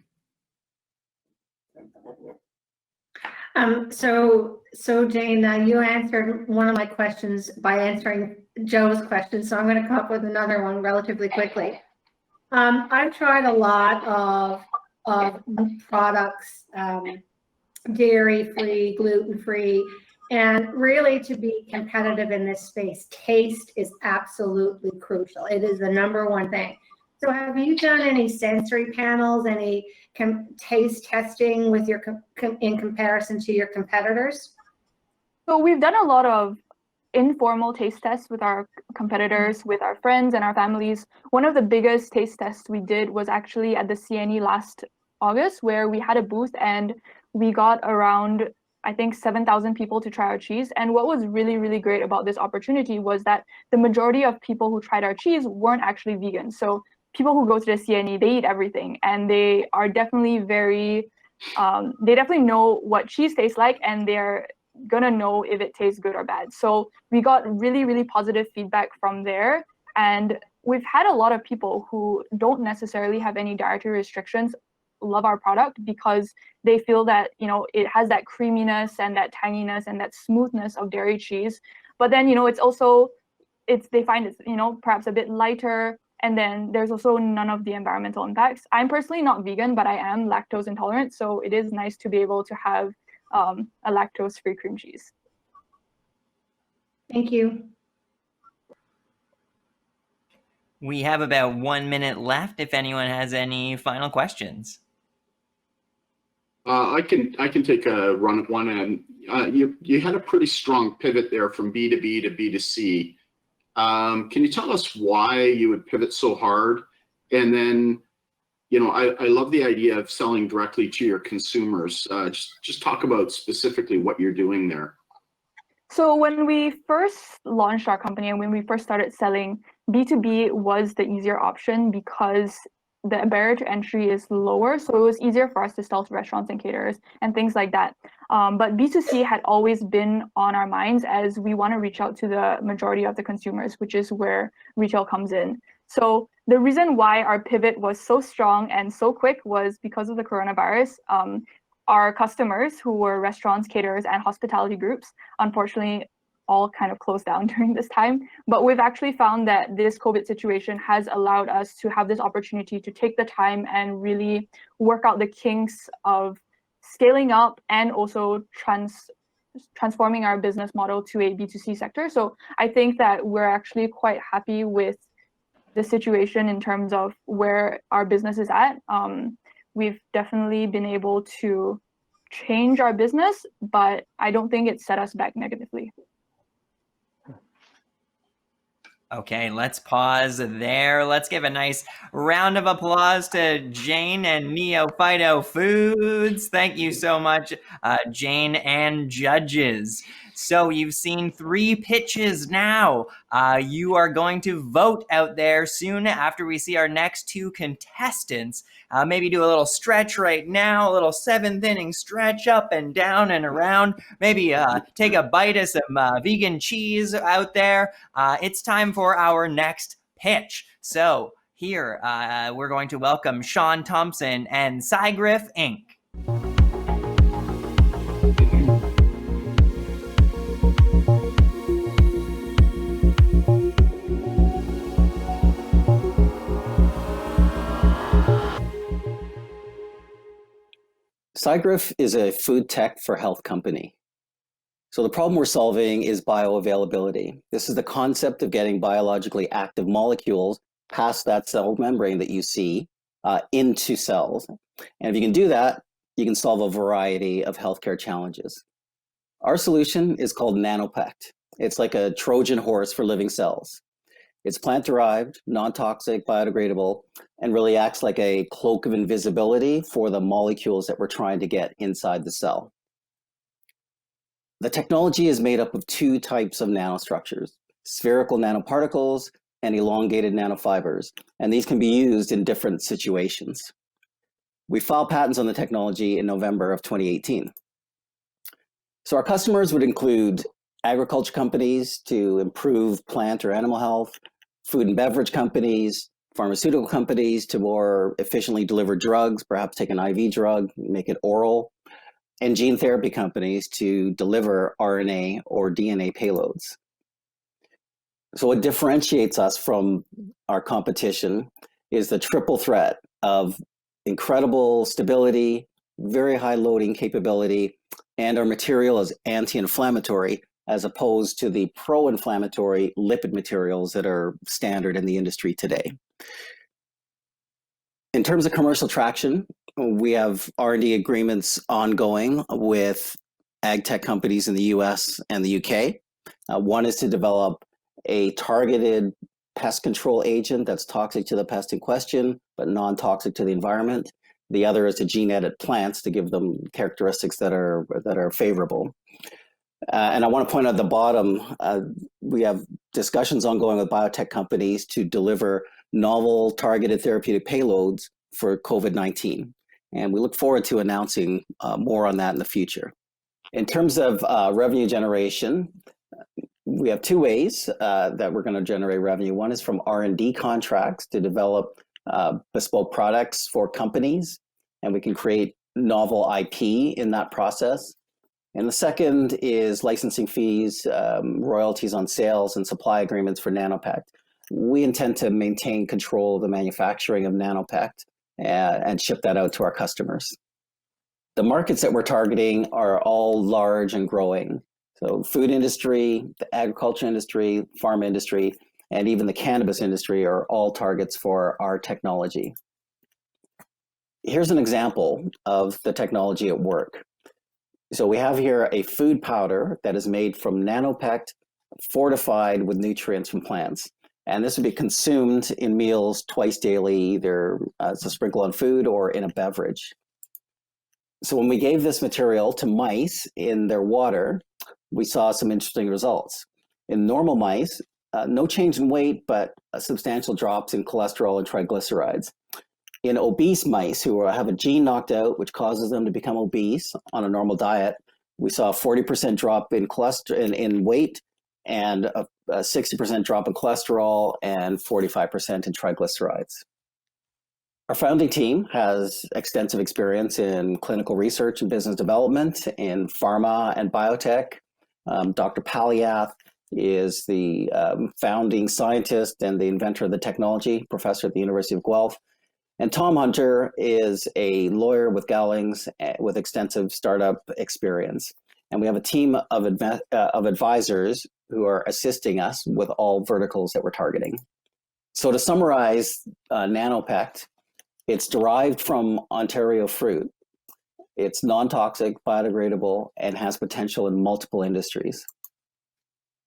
So Jane, you answered one of my questions by answering Joe's question, so I'm going to come up with another one relatively quickly. I've tried a lot of products, dairy-free, gluten-free, and really to be competitive in this space, taste is absolutely crucial. It is the number one thing. So have you done any sensory panels, any taste testing with in comparison to your competitors? So we've done a lot of informal taste tests with our competitors, with our friends and our families. One of the biggest taste tests we did was actually at the CNE last August, where we had a booth and we got around, I think, 7,000 people to try our cheese. And what was really, really great about this opportunity was that the majority of people who tried our cheese weren't actually vegan. So people who go to the CNE, they eat everything, and they are definitely they definitely know what cheese tastes like, and they're gonna know if it tastes good or bad. So we got really, really positive feedback from there. And we've had a lot of people who don't necessarily have any dietary restrictions love our product because they feel that, it has that creaminess and that tanginess and that smoothness of dairy cheese. But then, it's also, they find it's, perhaps a bit lighter. And then there's also none of the environmental impacts. I'm personally not vegan, but I am lactose intolerant. So it is nice to be able to have a lactose-free cream cheese. Thank you. We have about 1 minute left if anyone has any final questions. I can take a run at one end. You had a pretty strong pivot there from B2B to B2C. Can you tell us why you would pivot so hard? And then, I love the idea of selling directly to your consumers. Just talk about specifically what you're doing there. So when we first launched our company and when we first started selling, B2B was the easier option because the barrier to entry is lower. So it was easier for us to sell to restaurants and caterers and things like that. But B2C had always been on our minds as we want to reach out to the majority of the consumers, which is where retail comes in. So the reason why our pivot was so strong and so quick was because of the coronavirus. Our customers, who were restaurants, caterers, and hospitality groups, unfortunately, all kind of closed down during this time. But we've actually found that this COVID situation has allowed us to have this opportunity to take the time and really work out the kinks of scaling up and also transforming our business model to a B2C sector. So I think that we're actually quite happy with the situation in terms of where our business is at. We've definitely been able to change our business, but I don't think it set us back negatively. Okay, let's pause there. Let's give a nice round of applause to Jane and Neophyto Foods. Thank you so much, Jane and judges. So you've seen 3 pitches now. You are going to vote out there soon after we see our next 2 contestants. Maybe do a little stretch right now, a little 7th inning stretch up and down and around. Maybe take a bite of some vegan cheese out there. It's time for our next pitch. So here, we're going to welcome Sean Thompson and Sci Griff Inc. Sci Griff is a food tech for health company. So the problem we're solving is bioavailability. This is the concept of getting biologically active molecules past that cell membrane that you see into cells. And if you can do that, you can solve a variety of healthcare challenges. Our solution is called Nanopect. It's like a Trojan horse for living cells. It's plant-derived, non-toxic, biodegradable, and really acts like a cloak of invisibility for the molecules that we're trying to get inside the cell. The technology is made up of 2 types of nanostructures, spherical nanoparticles and elongated nanofibers, and these can be used in different situations. We filed patents on the technology in November of 2018. So our customers would include agriculture companies to improve plant or animal health, food and beverage companies, pharmaceutical companies to more efficiently deliver drugs, perhaps take an IV drug, make it oral, and gene therapy companies to deliver RNA or DNA payloads. So what differentiates us from our competition is the triple threat of incredible stability, very high loading capability, and our material is anti-inflammatory as opposed to the pro-inflammatory lipid materials that are standard in the industry today. In terms of commercial traction, we have R&D agreements ongoing with ag tech companies in the US and the UK. One is to develop a targeted pest control agent that's toxic to the pest in question, but non-toxic to the environment. The other is to gene edit plants to give them characteristics that are favorable. And I want to point out at the bottom, we have discussions ongoing with biotech companies to deliver novel targeted therapeutic payloads for COVID-19. And we look forward to announcing more on that in the future. In terms of revenue generation, we have 2 ways that we're going to generate revenue. One is from R&D contracts to develop bespoke products for companies, and we can create novel IP in that process. And the second is licensing fees, royalties on sales, and supply agreements for Nanopect. We intend to maintain control of the manufacturing of Nanopect and ship that out to our customers. The markets that we're targeting are all large and growing. So food industry, the agriculture industry, farm industry, and even the cannabis industry are all targets for our technology. Here's an example of the technology at work. So we have here a food powder that is made from Nanopect fortified with nutrients from plants. And this would be consumed in meals twice daily, either as a sprinkle on food or in a beverage. So when we gave this material to mice in their water, we saw some interesting results. In normal mice, no change in weight, but substantial drops in cholesterol and triglycerides. In obese mice who have a gene knocked out, which causes them to become obese on a normal diet, we saw a 40% drop in in weight and a 60% drop in cholesterol and 45% in triglycerides. Our founding team has extensive experience in clinical research and business development in pharma and biotech. Dr. Paliath is the founding scientist and the inventor of the technology, professor at the University of Guelph. And Tom Hunter is a lawyer with Gowlings with extensive startup experience. And we have a team of advisors who are assisting us with all verticals that we're targeting. So to summarize Nanopect, it's derived from Ontario fruit. It's non-toxic, biodegradable, and has potential in multiple industries.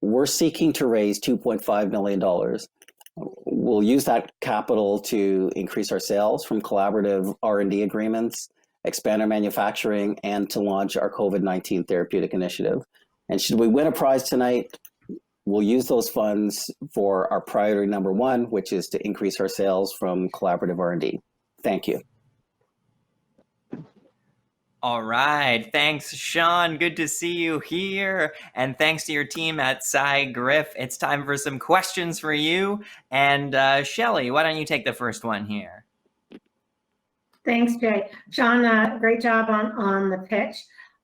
We're seeking to raise $2.5 million. We'll use that capital to increase our sales from collaborative R&D agreements, expand our manufacturing, and to launch our COVID-19 therapeutic initiative. And should we win a prize tonight, we'll use those funds for our priority number one, which is to increase our sales from collaborative R&D. Thank you. All right. Thanks, Sean. Good to see you here. And thanks to your team at Sci Griff. It's time for some questions for you. And Shelley, why don't you take the first one here? Thanks, Jay. Sean, great job on the pitch.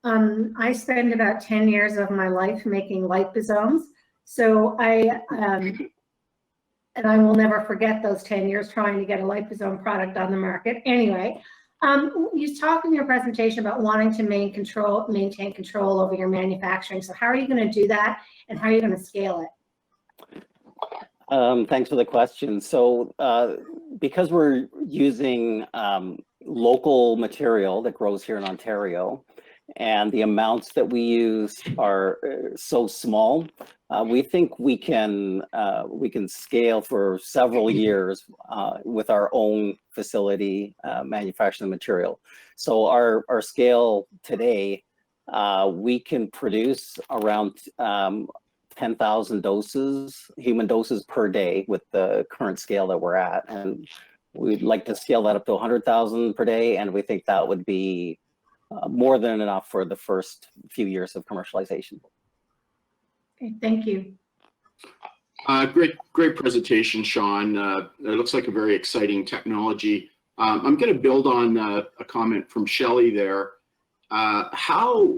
I spent about 10 years of my life making liposomes. So and I will never forget those 10 years trying to get a liposome product on the market. Anyway, you talked in your presentation about wanting to maintain control over your manufacturing. So how are you going to do that, and how are you going to scale it? Thanks for the question. So because we're using local material that grows here in Ontario, and the amounts that we use are so small, we think we can scale for several years with our own facility manufacturing the material. So our scale today, we can produce around 10,000 doses, human doses per day with the current scale that we're at, and we'd like to scale that up to 100,000 per day, and we think that would be more than enough for the first few years of commercialization. Okay, thank you. Great presentation, Sean. It looks like a very exciting technology. I'm going to build on a comment from Shelley there. How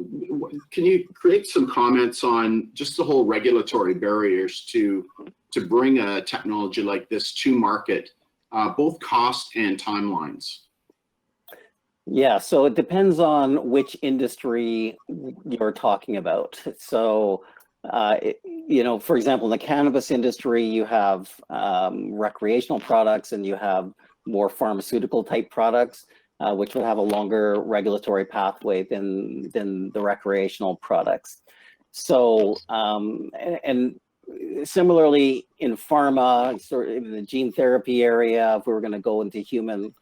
can you create some comments on just the whole regulatory barriers to bring a technology like this to market, both cost and timelines? Yeah, so it depends on which industry you're talking about. So, you know, for example, in the cannabis industry, you have recreational products and you have more pharmaceutical type products, which would have a longer regulatory pathway than the recreational products. So, and similarly in pharma, sort of in the gene therapy area, if we were going to go into human,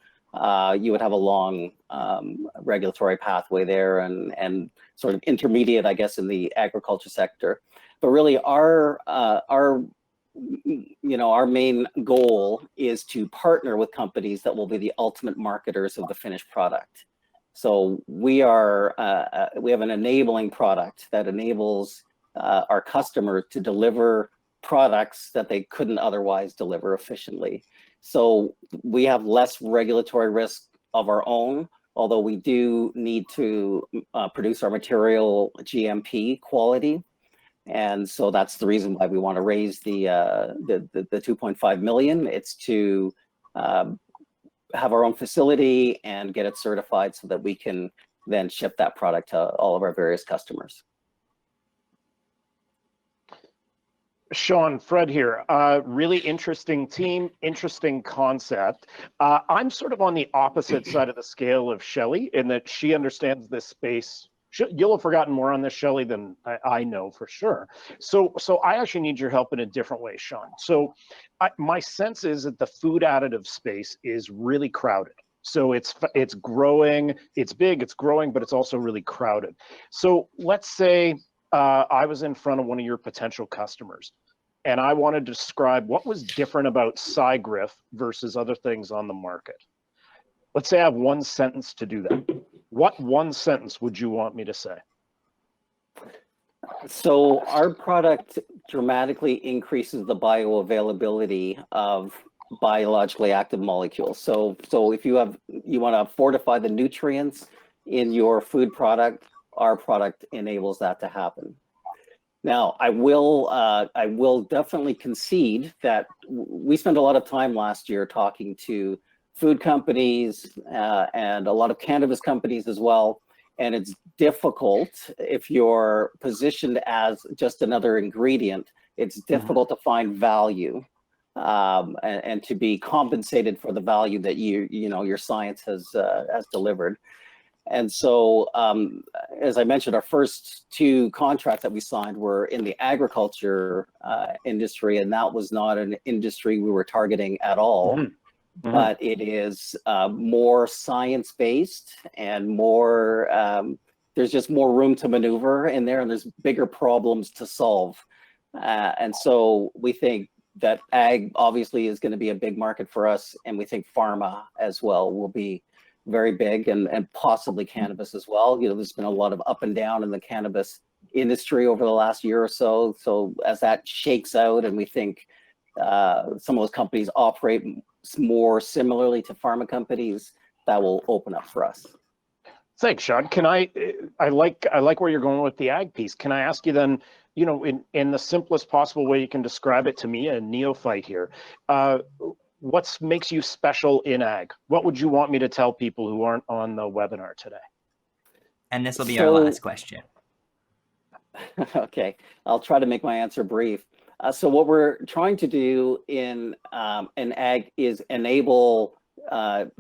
you would have a long regulatory pathway there, and sort of intermediate, I guess, in the agriculture sector. But really, our main goal is to partner with companies that will be the ultimate marketers of the finished product. So we have an enabling product that enables our customers to deliver products that they couldn't otherwise deliver efficiently. So we have less regulatory risk of our own, although we do need to produce our material GMP quality. And so that's the reason why we want to raise the 2.5 million. It's to have our own facility and get it certified so that we can then ship that product to all of our various customers. Sean, Fred here. Really interesting team, interesting concept. I'm sort of on the opposite side of the scale of Shelley in that she understands this space. You'll have forgotten more on this, Shelley, than I know for sure. So I actually need your help in a different way, Sean. So my sense is that the food additive space is really crowded. So it's growing, it's big, it's growing, but it's also really crowded. So let's say I was in front of one of your potential customers and I wanted to describe what was different about Sci Griff versus other things on the market. Let's say I have one sentence to do that. What one sentence would you want me to say? So our product dramatically increases the bioavailability of biologically active molecules. So if you want to fortify the nutrients in your food product, our product enables that to happen. Now, I will definitely concede that we spent a lot of time last year talking to food companies and a lot of cannabis companies as well. And it's difficult if you're positioned as just another ingredient. It's difficult to find value and to be compensated for the value that your science has delivered. And so, as I mentioned, our first 2 contracts that we signed were in the agriculture industry, and that was not an industry we were targeting at all. But it is more science-based and more, there's just more room to maneuver in there, and there's bigger problems to solve. And so we think that ag obviously is going to be a big market for us, and we think pharma as well will be very big, and possibly cannabis as well. You know, there's been a lot of up and down in the cannabis industry over the last year or so. So as that shakes out, and we think some of those companies operate more similarly to pharma companies, that will open up for us. Thanks, Sean. Can I like where you're going with the ag piece. Can I ask you then, you know, in the simplest possible way you can describe it to me, a neophyte here, what makes you special in ag? What would you want me to tell people who aren't on the webinar today? And this will be our last question. Okay, I'll try to make my answer brief. So what we're trying to do in ag is enable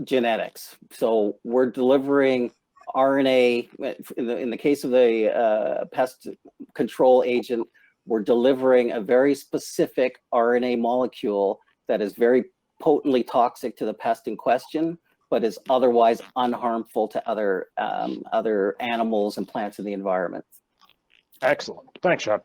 genetics. So we're delivering RNA, in the case of the pest control agent, we're delivering a very specific RNA molecule that is very potently toxic to the pest in question, but is otherwise unharmful to other animals and plants in the environment. Excellent. Thanks, Sean.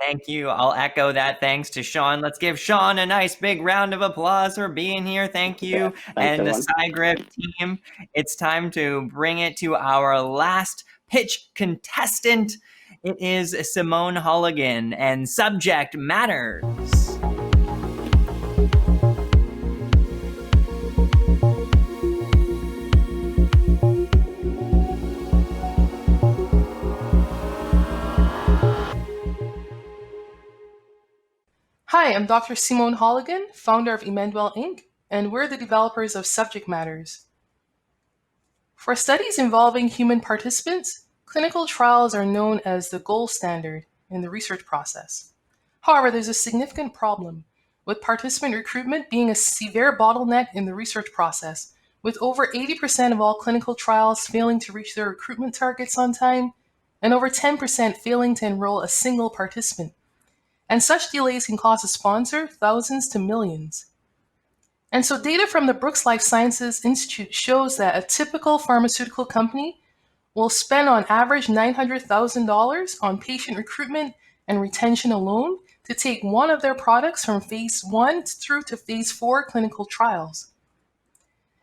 Thank you. I'll echo that. Thanks to Sean. Let's give Sean a nice big round of applause for being here. Thank you. Yeah, thanks, and everyone. the Sci Griff team. It's time to bring it to our last pitch contestant. It is Simone Holligan, and subject matters. Hi, I'm Dr. Simone Holligan, founder of Emmanuel Inc., and we're the developers of Subject Matters. For studies involving human participants, clinical trials are known as the gold standard in the research process. However, there's a significant problem, with participant recruitment being a severe bottleneck in the research process, with over 80% of all clinical trials failing to reach their recruitment targets on time, and over 10% failing to enroll a single participant. And such delays can cost a sponsor thousands to millions. And so data from the Brooks Life Sciences Institute shows that a typical pharmaceutical company will spend on average $900,000 on patient recruitment and retention alone to take one of their products from phase 1 through to phase 4 clinical trials.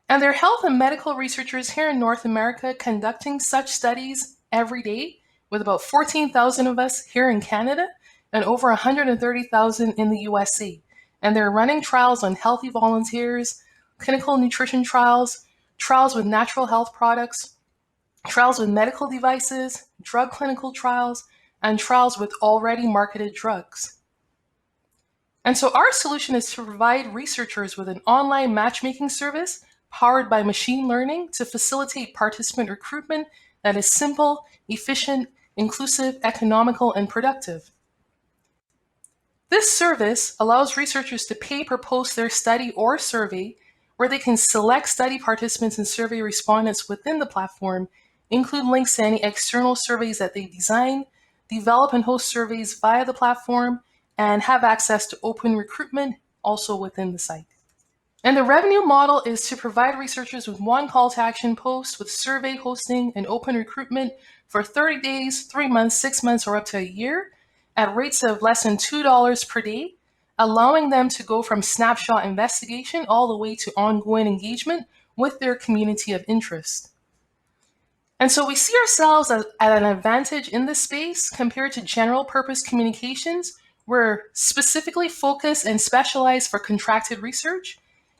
And there are health and medical researchers here in North America conducting such studies every day, with about 14,000 of us here in Canada and over 130,000 in the USA. And they're running trials on healthy volunteers, clinical nutrition trials, trials with natural health products, trials with medical devices, drug clinical trials, and trials with already marketed drugs. And so our solution is to provide researchers with an online matchmaking service powered by machine learning to facilitate participant recruitment that is simple, efficient, inclusive, economical, and productive. This service allows researchers to pay per post their study or survey, where they can select study participants and survey respondents within the platform, include links to any external surveys that they design, develop and host surveys via the platform, and have access to open recruitment also within the site. And the revenue model is to provide researchers with one call to action post with survey hosting and open recruitment for 30 days, 3 months, 6 months, or up to a year, at rates of less than $2 per day, allowing them to go from snapshot investigation all the way to ongoing engagement with their community of interest. And so we see ourselves at an advantage in this space compared to general purpose communications. We're specifically focused and specialized for contracted research,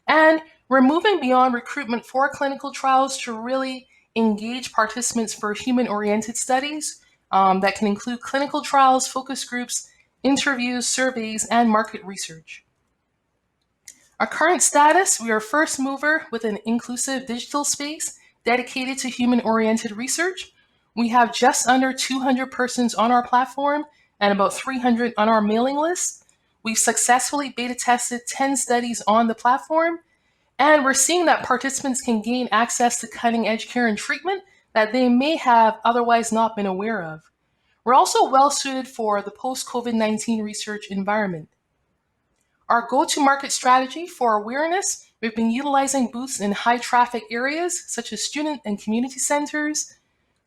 and we're moving beyond recruitment for clinical trials to really engage participants for human-oriented studies that can include clinical trials, focus groups, interviews, surveys, and market research. Our current status, we are first mover with an inclusive digital space dedicated to human-oriented research. We have just under 200 persons on our platform and about 300 on our mailing list. We've successfully beta tested 10 studies on the platform, And we're seeing that participants can gain access to cutting edge care and treatment that they may have otherwise not been aware of. We're also well suited for the post-COVID-19 research environment. Our go-to-market strategy for awareness, we've been utilizing booths in high traffic areas such as student and community centers.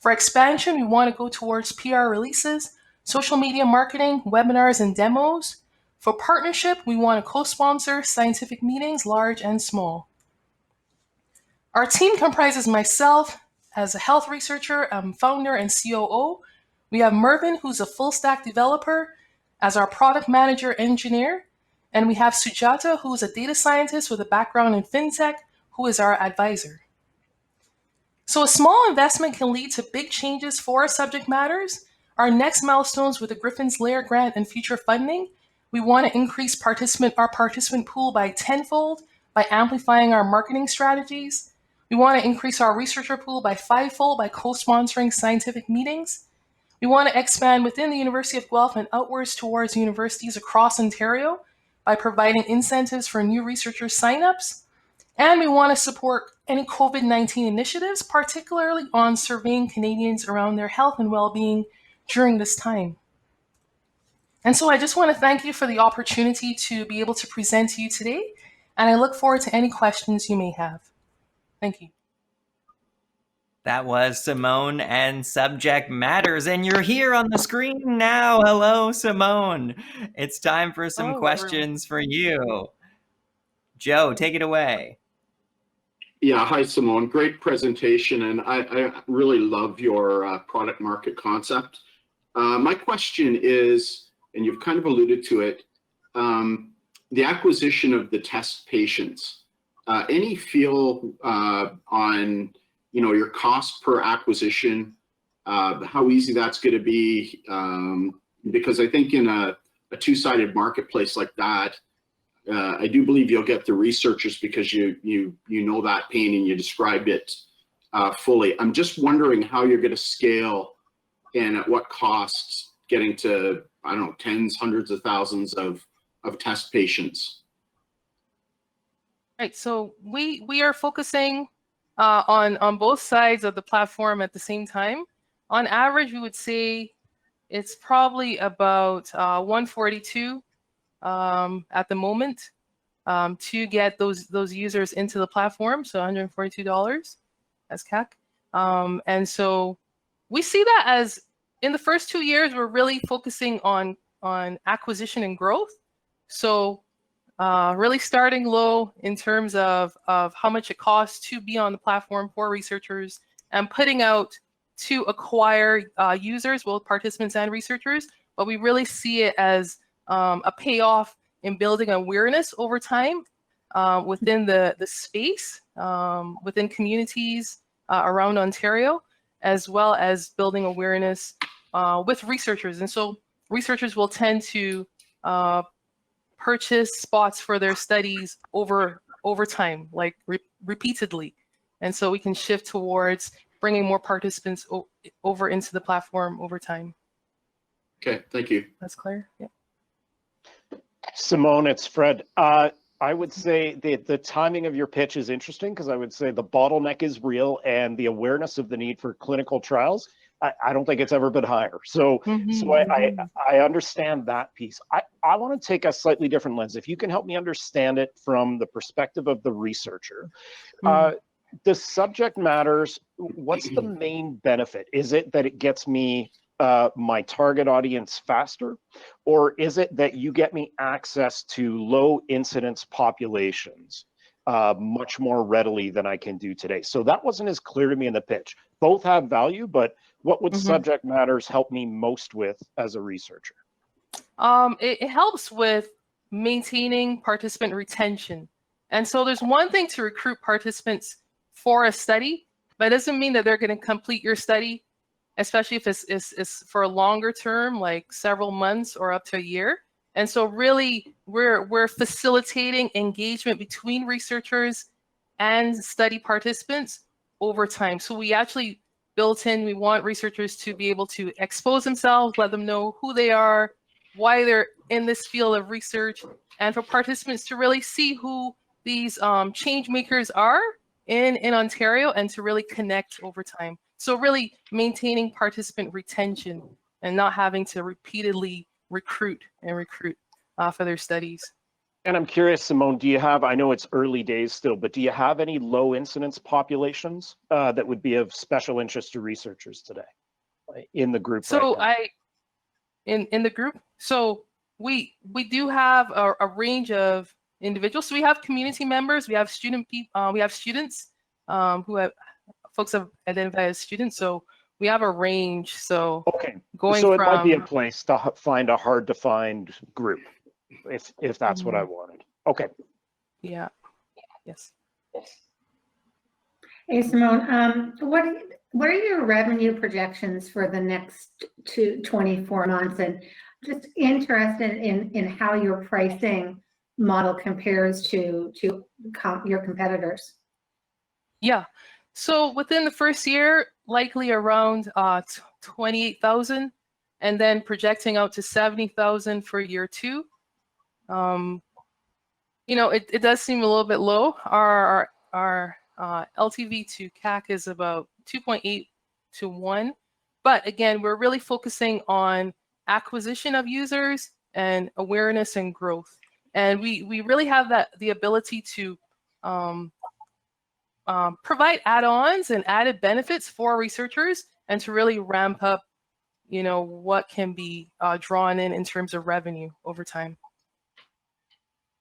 For expansion, we want to go towards PR releases, social media marketing, webinars, and demos. For partnership, we want to co-sponsor scientific meetings, large and small. Our team comprises myself as a health researcher, founder and COO. We have Mervin, who's a full stack developer, as our product manager engineer. And we have Sujata, who is a data scientist with a background in fintech, who is our advisor. So a small investment can lead to big changes for our subject matters. Our next milestones with the Griffin's LAIR grant and future funding, we want to increase our participant pool by tenfold by amplifying our marketing strategies. We want to increase our researcher pool by fivefold by co-sponsoring scientific meetings. We want to expand within the University of Guelph and outwards towards universities across Ontario by providing incentives for new researcher signups. And we want to support any COVID-19 initiatives, particularly on surveying Canadians around their health and well-being during this time. And so I just want to thank you for the opportunity to be able to present to you today, and I look forward to any questions you may have. Thank you. That was Simone and Subject Matters, and you're here on the screen now. Hello, Simone. It's time for some questions for you. Joe, take it away. Yeah, hi, Simone. Great presentation, and I really love your product market concept. My question is, and you've kind of alluded to it, the acquisition of the test patients. Any feel on your cost per acquisition, how easy that's going to be? Because I think in a two-sided marketplace like that, I do believe you'll get the researchers because you know that pain and you described it fully. I'm just wondering how you're going to scale and at what costs getting to, I don't know, tens, hundreds of thousands of test patients. Right, so we are focusing on both sides of the platform at the same time. On average, we would say it's probably about $142 at the moment to get those users into the platform, so $142 as CAC. And so we see that as in the first 2 years, we're really focusing on acquisition and growth. So really starting low in terms of how much it costs to be on the platform for researchers and putting out to acquire users, both participants and researchers. But we really see it as a payoff in building awareness over time within the space, within communities around Ontario, as well as building awareness with researchers. And so researchers will tend to purchase spots for their studies over time, like repeatedly. And so we can shift towards bringing more participants over into the platform over time. Okay, thank you. That's clear. Yeah. Simone, it's Fred. I would say the timing of your pitch is interesting because I would say the bottleneck is real and the awareness of the need for clinical trials, I don't think it's ever been higher. So I understand that piece. I want to take a slightly different lens. If you can help me understand it from the perspective of the researcher, the subject matters. What's the main benefit? Is it that it gets me my target audience faster, or is it that you get me access to low incidence populations much more readily than I can do today? So that wasn't as clear to me in the pitch. Both have value, but what would subject matters help me most with as a researcher? It helps with maintaining participant retention. And so there's one thing to recruit participants for a study, but it doesn't mean that they're going to complete your study, especially if it's for a longer term, like several months or up to a year. And so really, we're facilitating engagement between researchers and study participants over time. So we actually built in, we want researchers to be able to expose themselves, let them know who they are, why they're in this field of research, and for participants to really see who these change makers are in Ontario and to really connect over time. So really maintaining participant retention and not having to repeatedly recruit for their studies. And I'm curious, Simone, do you have, I know it's early days still, but do you have any low incidence populations that would be of special interest to researchers today in the group? So right now? in the group, so we do have a range of individuals. So we have community members, we have students who have folks have identified as students. So we have a range. So okay, going so it from, might be a place to find a hard to find group if that's what I wanted. Okay. Yeah. Yes. Hey, Simone, what are your revenue projections for the next 24 months? And just interested in how your pricing model compares to your competitors. Yeah. So within the first year, likely around 28,000, and then projecting out to 70,000 for year 2. You know, it does seem a little bit low. Our LTV to CAC is about 2.8 to 1. But again, we're really focusing on acquisition of users and awareness and growth. And we really have the ability to provide add-ons and added benefits for researchers and to really ramp up, you know, what can be drawn in terms of revenue over time.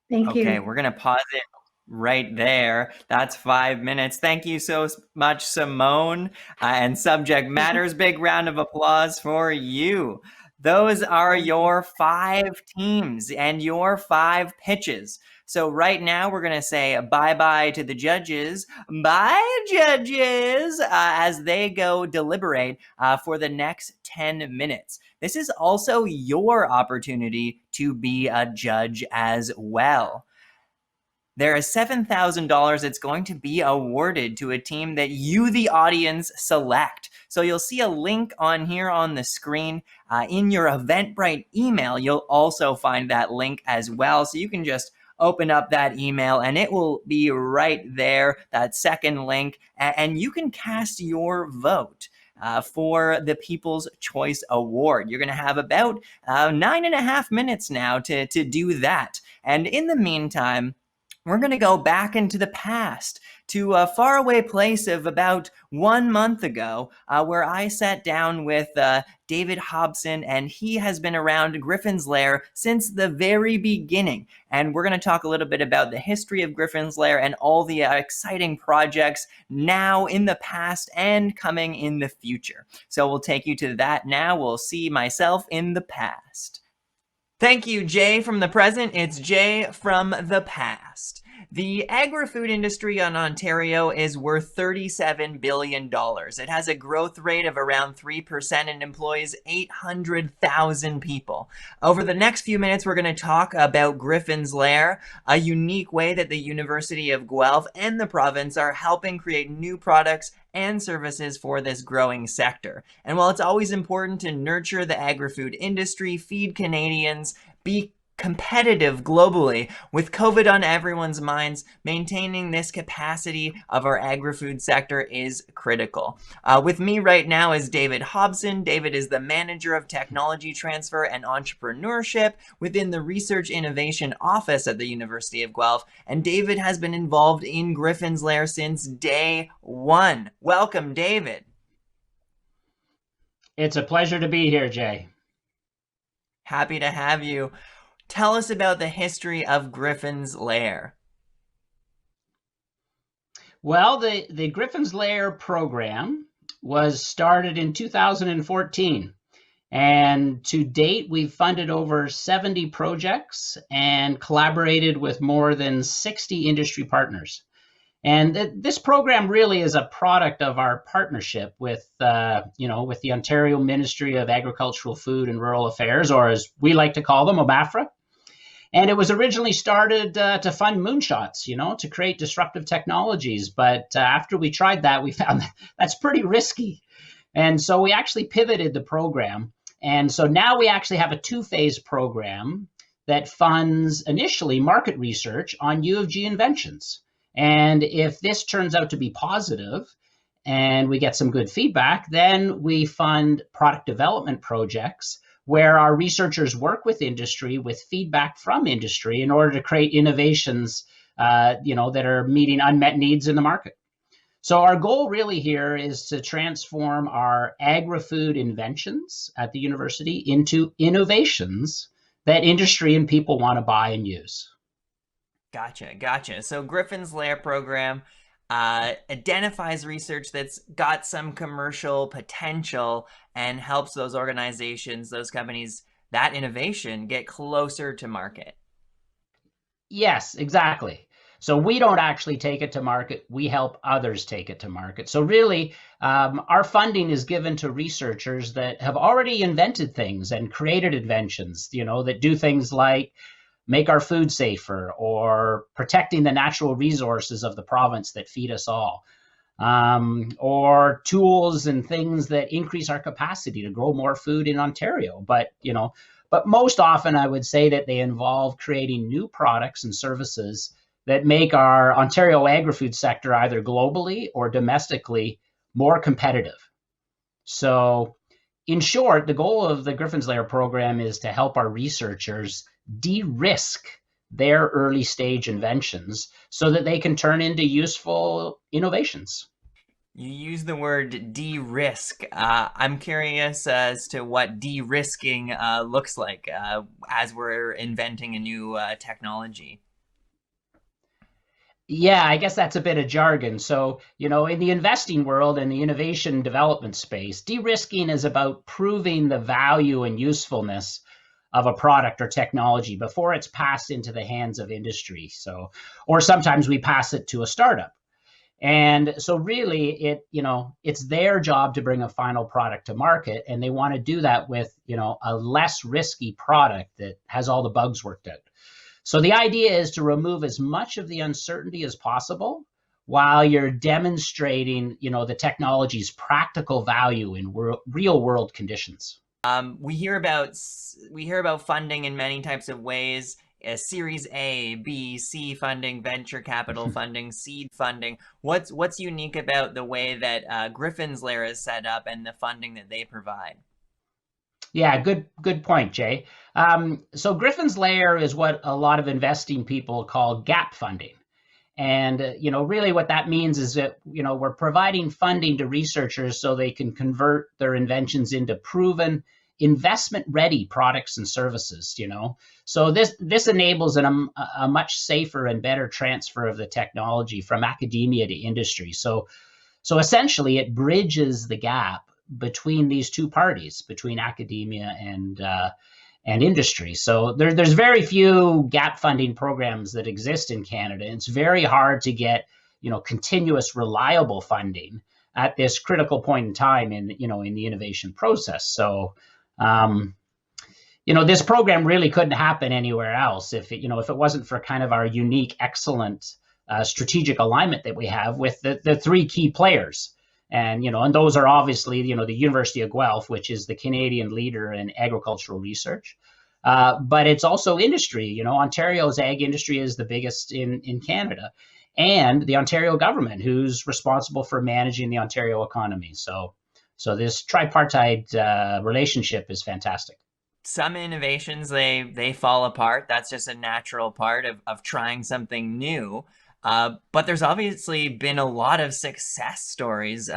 Thank you. Okay, we're going to pause it right there. That's 5 minutes. Thank you so much, Simone. And Subject Matters, big round of applause for you. Those are your 5 teams and your 5 pitches. So right now we're going to say bye-bye to the judges. Bye, judges, as they go deliberate for the next 10 minutes. This is also your opportunity to be a judge as well. There is $7,000 that's going to be awarded to a team that you, the audience, select. So you'll see a link on here on the screen. In your Eventbrite email, you'll also find that link as well. So you can just open up that email and it will be right there, that second link, and you can cast your vote for the People's Choice Award. You're going to have about 9.5 minutes now to do that. And in the meantime, we're going to go back into the past to a faraway place of about 1 month ago where I sat down with David Hobson, and he has been around Griffin's Lair since the very beginning. And we're going to talk a little bit about the history of Griffin's Lair and all the exciting projects now, in the past, and coming in the future. So we'll take you to that now. We'll see myself in the past. Thank you, Jay from the present. It's Jay from the past. The agri-food industry in Ontario is worth $37 billion. It has a growth rate of around 3% and employs 800,000 people. Over the next few minutes, we're going to talk about Griffin's Lair, a unique way that the University of Guelph and the province are helping create new products and services for this growing sector. And while it's always important to nurture the agri-food industry, feed Canadians, be competitive globally, with COVID on everyone's minds, maintaining this capacity of our agri-food sector is critical. With me right now is David Hobson. David is the Manager of Technology Transfer and Entrepreneurship within the Research Innovation Office at the University of Guelph, and David has been involved in Griffin's Lair since day one. Welcome, David. It's a pleasure to be here, Jay. Happy to have you. Tell us about the history of Griffin's Lair. Well, the Griffin's Lair program was started in 2014. And to date, we've funded over 70 projects and collaborated with more than 60 industry partners. And this program really is a product of our partnership with the Ontario Ministry of Agricultural, Food and Rural Affairs, or as we like to call them, OMAFRA. And it was originally started to fund moonshots, to create disruptive technologies. But after we tried that, we found that's pretty risky. And so we actually pivoted the program. And so now we actually have a 2-phase program that funds initially market research on U of G inventions. And if this turns out to be positive and we get some good feedback, then we fund product development projects where our researchers work with industry with feedback from industry in order to create innovations that are meeting unmet needs in the market. So our goal really here is to transform our agri-food inventions at the university into innovations that industry and people want to buy and use. Gotcha. So Griffin's LAIR program identifies research that's got some commercial potential and helps those organizations, those companies, that innovation get closer to market. Yes, exactly. So we don't actually take it to market. We help others take it to market. So really, our funding is given to researchers that have already invented things and created inventions, that do things like make our food safer or protecting the natural resources of the province that feed us all, or tools and things that increase our capacity to grow more food in Ontario. But most often I would say that they involve creating new products and services that make our Ontario agri-food sector either globally or domestically more competitive. So in short, the goal of the Griffin's LAIR program is to help our researchers de-risk their early stage inventions so that they can turn into useful innovations. You use the word de-risk. I'm curious as to what de-risking looks like as we're inventing a new technology. Yeah, I guess that's a bit of jargon. So, in the investing world and the innovation development space, de-risking is about proving the value and usefulness of a product or technology before it's passed into the hands of industry. So, or sometimes we pass it to a startup. And so really it's their job to bring a final product to market, and they want to do that with, a less risky product that has all the bugs worked out. So the idea is to remove as much of the uncertainty as possible while you're demonstrating, the technology's practical value in real world conditions. We hear about funding in many types of ways: Series A, B, C funding, venture capital funding, seed funding. What's unique about the way that Griffin's LAIR is set up and the funding that they provide? Yeah, good point, Jay. So Griffin's LAIR is what a lot of investing people call gap funding. And, really what that means is that, we're providing funding to researchers so they can convert their inventions into proven investment-ready products and services, So this enables a much safer and better transfer of the technology from academia to industry. So essentially it bridges the gap between these two parties, between academia and industry. So there's very few gap funding programs that exist in Canada. It's very hard to get, continuous, reliable funding at this critical point in time in the innovation process. So, this program really couldn't happen anywhere else if it wasn't for kind of our unique, excellent strategic alignment that we have with the three key players. And, and those are obviously, the University of Guelph, which is the Canadian leader in agricultural research. But it's also industry. Ontario's ag industry is the biggest in Canada, and the Ontario government, who's responsible for managing the Ontario economy. So this tripartite relationship is fantastic. Some innovations, they fall apart. That's just a natural part of trying something new. But there's obviously been a lot of success stories.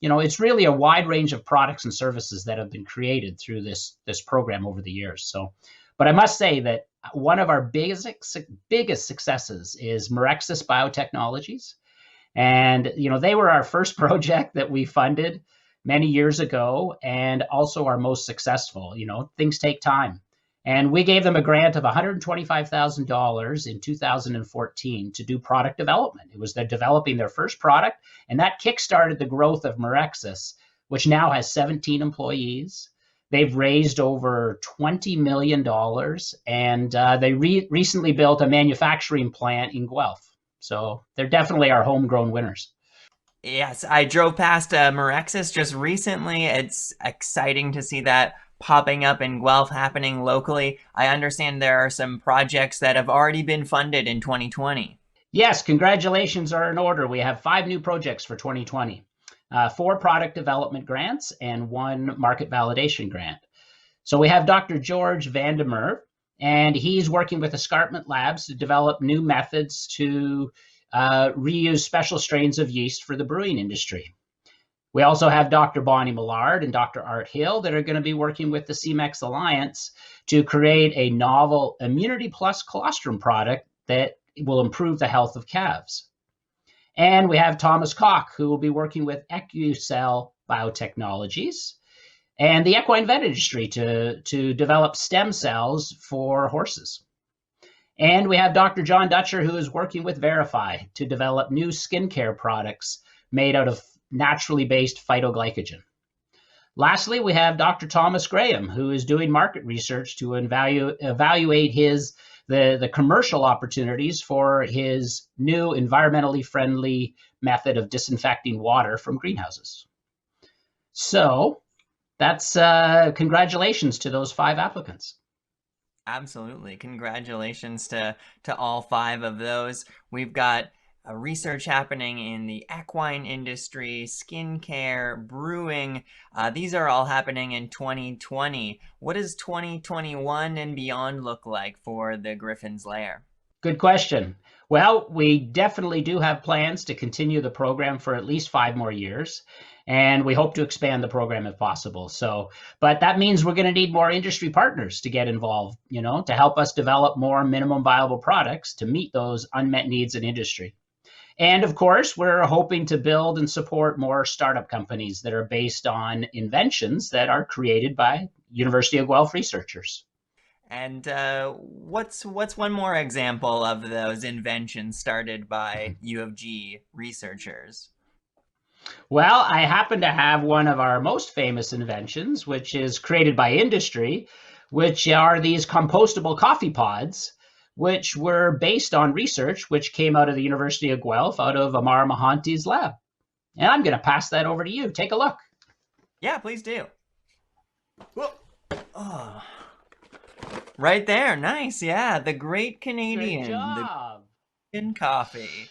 It's really a wide range of products and services that have been created through this program over the years. So, but I must say that one of our biggest successes is Mirexis Biotechnologies. And, they were our first project that we funded many years ago, and also our most successful. Things take time. And we gave them a grant of $125,000 in 2014 to do product development. It was they're developing their first product, and that kickstarted the growth of Mirexis, which now has 17 employees. They've raised over $20 million, and they recently built a manufacturing plant in Guelph. So they're definitely our homegrown winners. Yes, I drove past Mirexis just recently. It's exciting to see that popping up in Guelph happening locally. I understand there are some projects that have already been funded in 2020. Yes, congratulations are in order. We have 5 new projects for 2020, 4 product development grants and 1 market validation grant. So we have Dr. George Vandermeer, and he's working with Escarpment Labs to develop new methods to reuse special strains of yeast for the brewing industry. We also have Dr. Bonnie Millard and Dr. Art Hill that are going to be working with the CMEX Alliance to create a novel immunity plus colostrum product that will improve the health of calves. And we have Thomas Koch, who will be working with EcuCell Biotechnologies and the equine vet industry to develop stem cells for horses. And we have Dr. John Dutcher, who is working with Verify to develop new skincare products made out of naturally based phytoglycogen. Lastly, we have Dr. Thomas Graham, who is doing market research to evaluate the commercial opportunities for his new environmentally friendly method of disinfecting water from greenhouses. So that's congratulations to those 5 applicants. Absolutely. Congratulations to all 5 of those. We've got research happening in the equine industry, skincare, brewing. These are all happening in 2020. What does 2021 and beyond look like for the Griffin's Lair? Good question. Well, we definitely do have plans to continue the program for at least 5 more years, and we hope to expand the program if possible. But that means we're going to need more industry partners to get involved, to help us develop more minimum viable products to meet those unmet needs in industry. And of course, we're hoping to build and support more startup companies that are based on inventions that are created by University of Guelph researchers. And what's one more example of those inventions started by U of G researchers? Well, I happen to have one of our most famous inventions, which is created by industry, which are these compostable coffee pods, which were based on research which came out of the University of Guelph, out of Amar Mahanti's lab. And I'm going to pass that over to you. Take a look. Yeah, please do. Oh. Right there. Nice. Yeah, the Great Canadian. Good job. The coffee.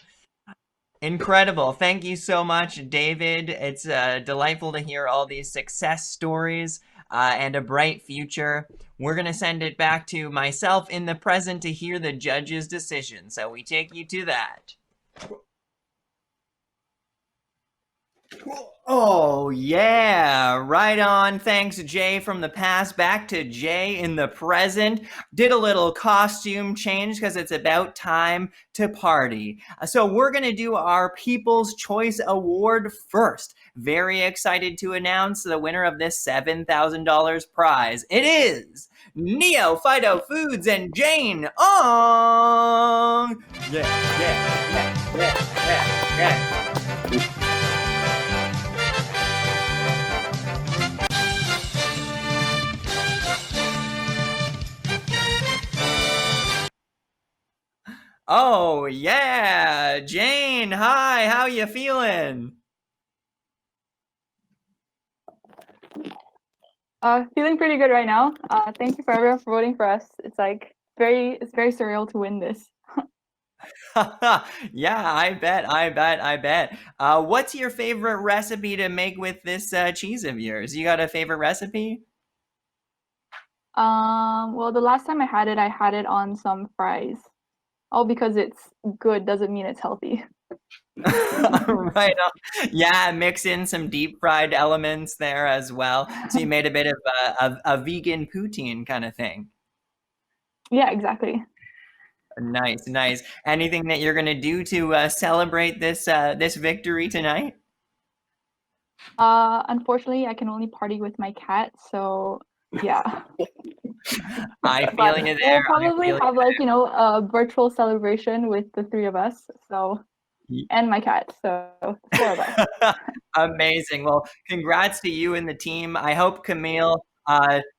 Incredible. Thank you so much, David. It's delightful to hear all these success stories and a bright future. We're going to send it back to myself in the present to hear the judge's decision. So we take you to that. Oh, yeah. Right on. Thanks, Jay from the past. Back to Jay in the present. Did a little costume change because it's about time to party. So we're going to do our People's Choice Award first. Very excited to announce the winner of this $7,000 prize. It is Neophyto Foods and Jane Ong. Yeah. Oh, yeah. Jane, hi. How you feeling? Feeling pretty good right now. Thank you for everyone for voting for us. It's very surreal to win this. Yeah, I bet. What's your favorite recipe to make with this cheese of yours? You got a favorite recipe? Well, the last time I had it on some fries. All because it's good doesn't mean it's healthy. Right on. Yeah, mix in some deep fried elements there as well. So you made a bit of a vegan poutine kind of thing. Yeah, exactly. Nice. Anything that you're going to do to celebrate this victory tonight? Unfortunately, I can only party with my cat, so yeah. I feel you there. We'll probably have a virtual celebration with the 3 of us, and my cat, so 4 of us. Amazing. Well, congrats to you and the team. I hope Camille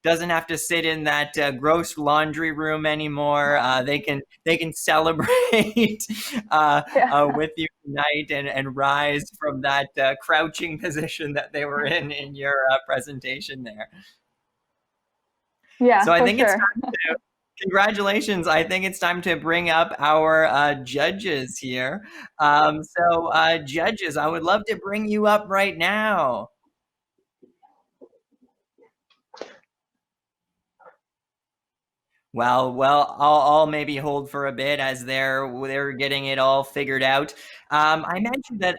doesn't have to sit in that gross laundry room anymore. They can celebrate with you tonight and rise from that crouching position that they were in your presentation there. Yeah, So I for think it's sure. time to, congratulations. I think it's time to bring up our judges here. Judges, I would love to bring you up right now. Well, I'll maybe hold for a bit as they're getting it all figured out. I mentioned that.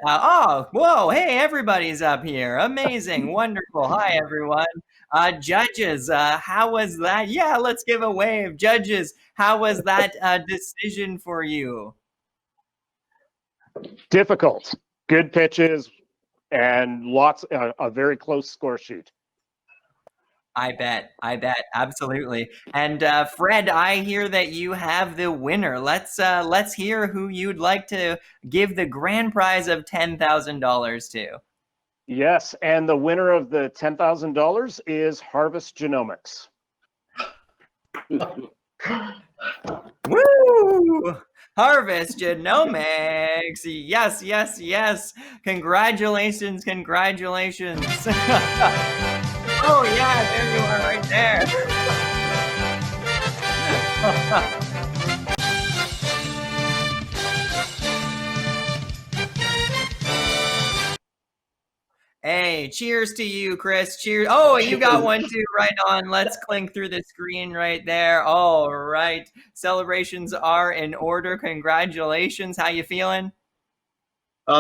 Whoa, hey, everybody's up here. Amazing, wonderful. Hi, everyone. Judges, how was that? Yeah, let's give a wave. Judges, how was that decision for you? Difficult. Good pitches and lots a very close score sheet. I bet, absolutely. And Fred, I hear that you have the winner. Let's hear who you'd like to give the grand prize of $10,000 to. Yes, and the winner of the $10,000 is Harvest Genomics. Woo! Harvest Genomics. Yes, yes, yes. Congratulations, congratulations. Oh yeah, there you are right there. Hey, cheers to you, Chris. Cheers. Oh, you got one too. Right on. Let's clink through the screen right there. All right. Celebrations are in order. Congratulations. How you feeling?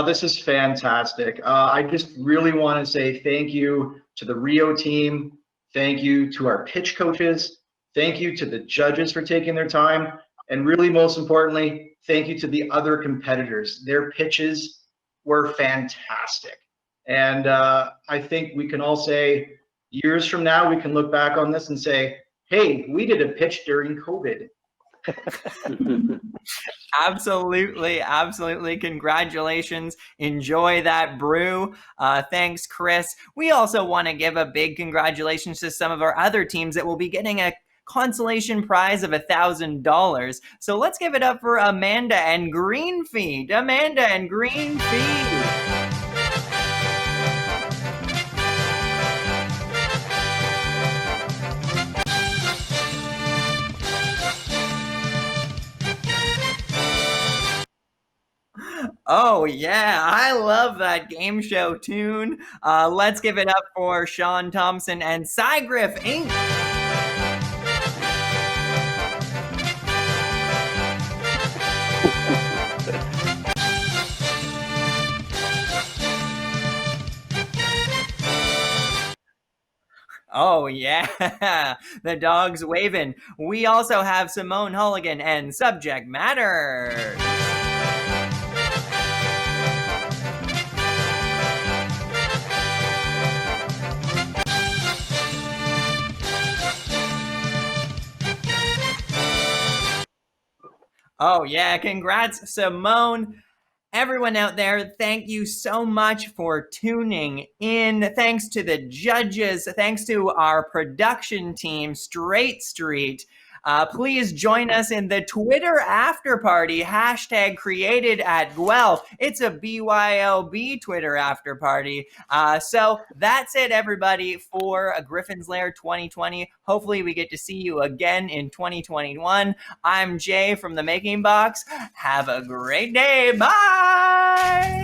This is fantastic. I just really want to say thank you to the Rio team. Thank you to our pitch coaches. Thank you to the judges for taking their time. And really, most importantly, thank you to the other competitors. Their pitches were fantastic. And I think we can all say, years from now, we can look back on this and say, hey, we did a pitch during COVID. Absolutely, absolutely. Congratulations. Enjoy that brew. Thanks, Chris. We also want to give a big congratulations to some of our other teams that will be getting a consolation prize of $1,000. So let's give it up for Amanda and Greenfeed. Amanda and Greenfeed. Oh yeah, I love that game show tune. Let's give it up for Sean Thompson and Sci Griff Inc. Oh yeah, the dog's waving. We also have Simone Holligan and Subject Matter. Oh yeah, congrats, Simone. Everyone out there, thank you so much for tuning in. Thanks to the judges. Thanks to our production team, Straight Street. Please join us in the Twitter after party, hashtag created at Guelph. It's a BYLB Twitter after party. So that's it, everybody, for a Griffin's Lair 2020. Hopefully we get to see you again in 2021. I'm Jay from the Making Box. Have a great day. Bye.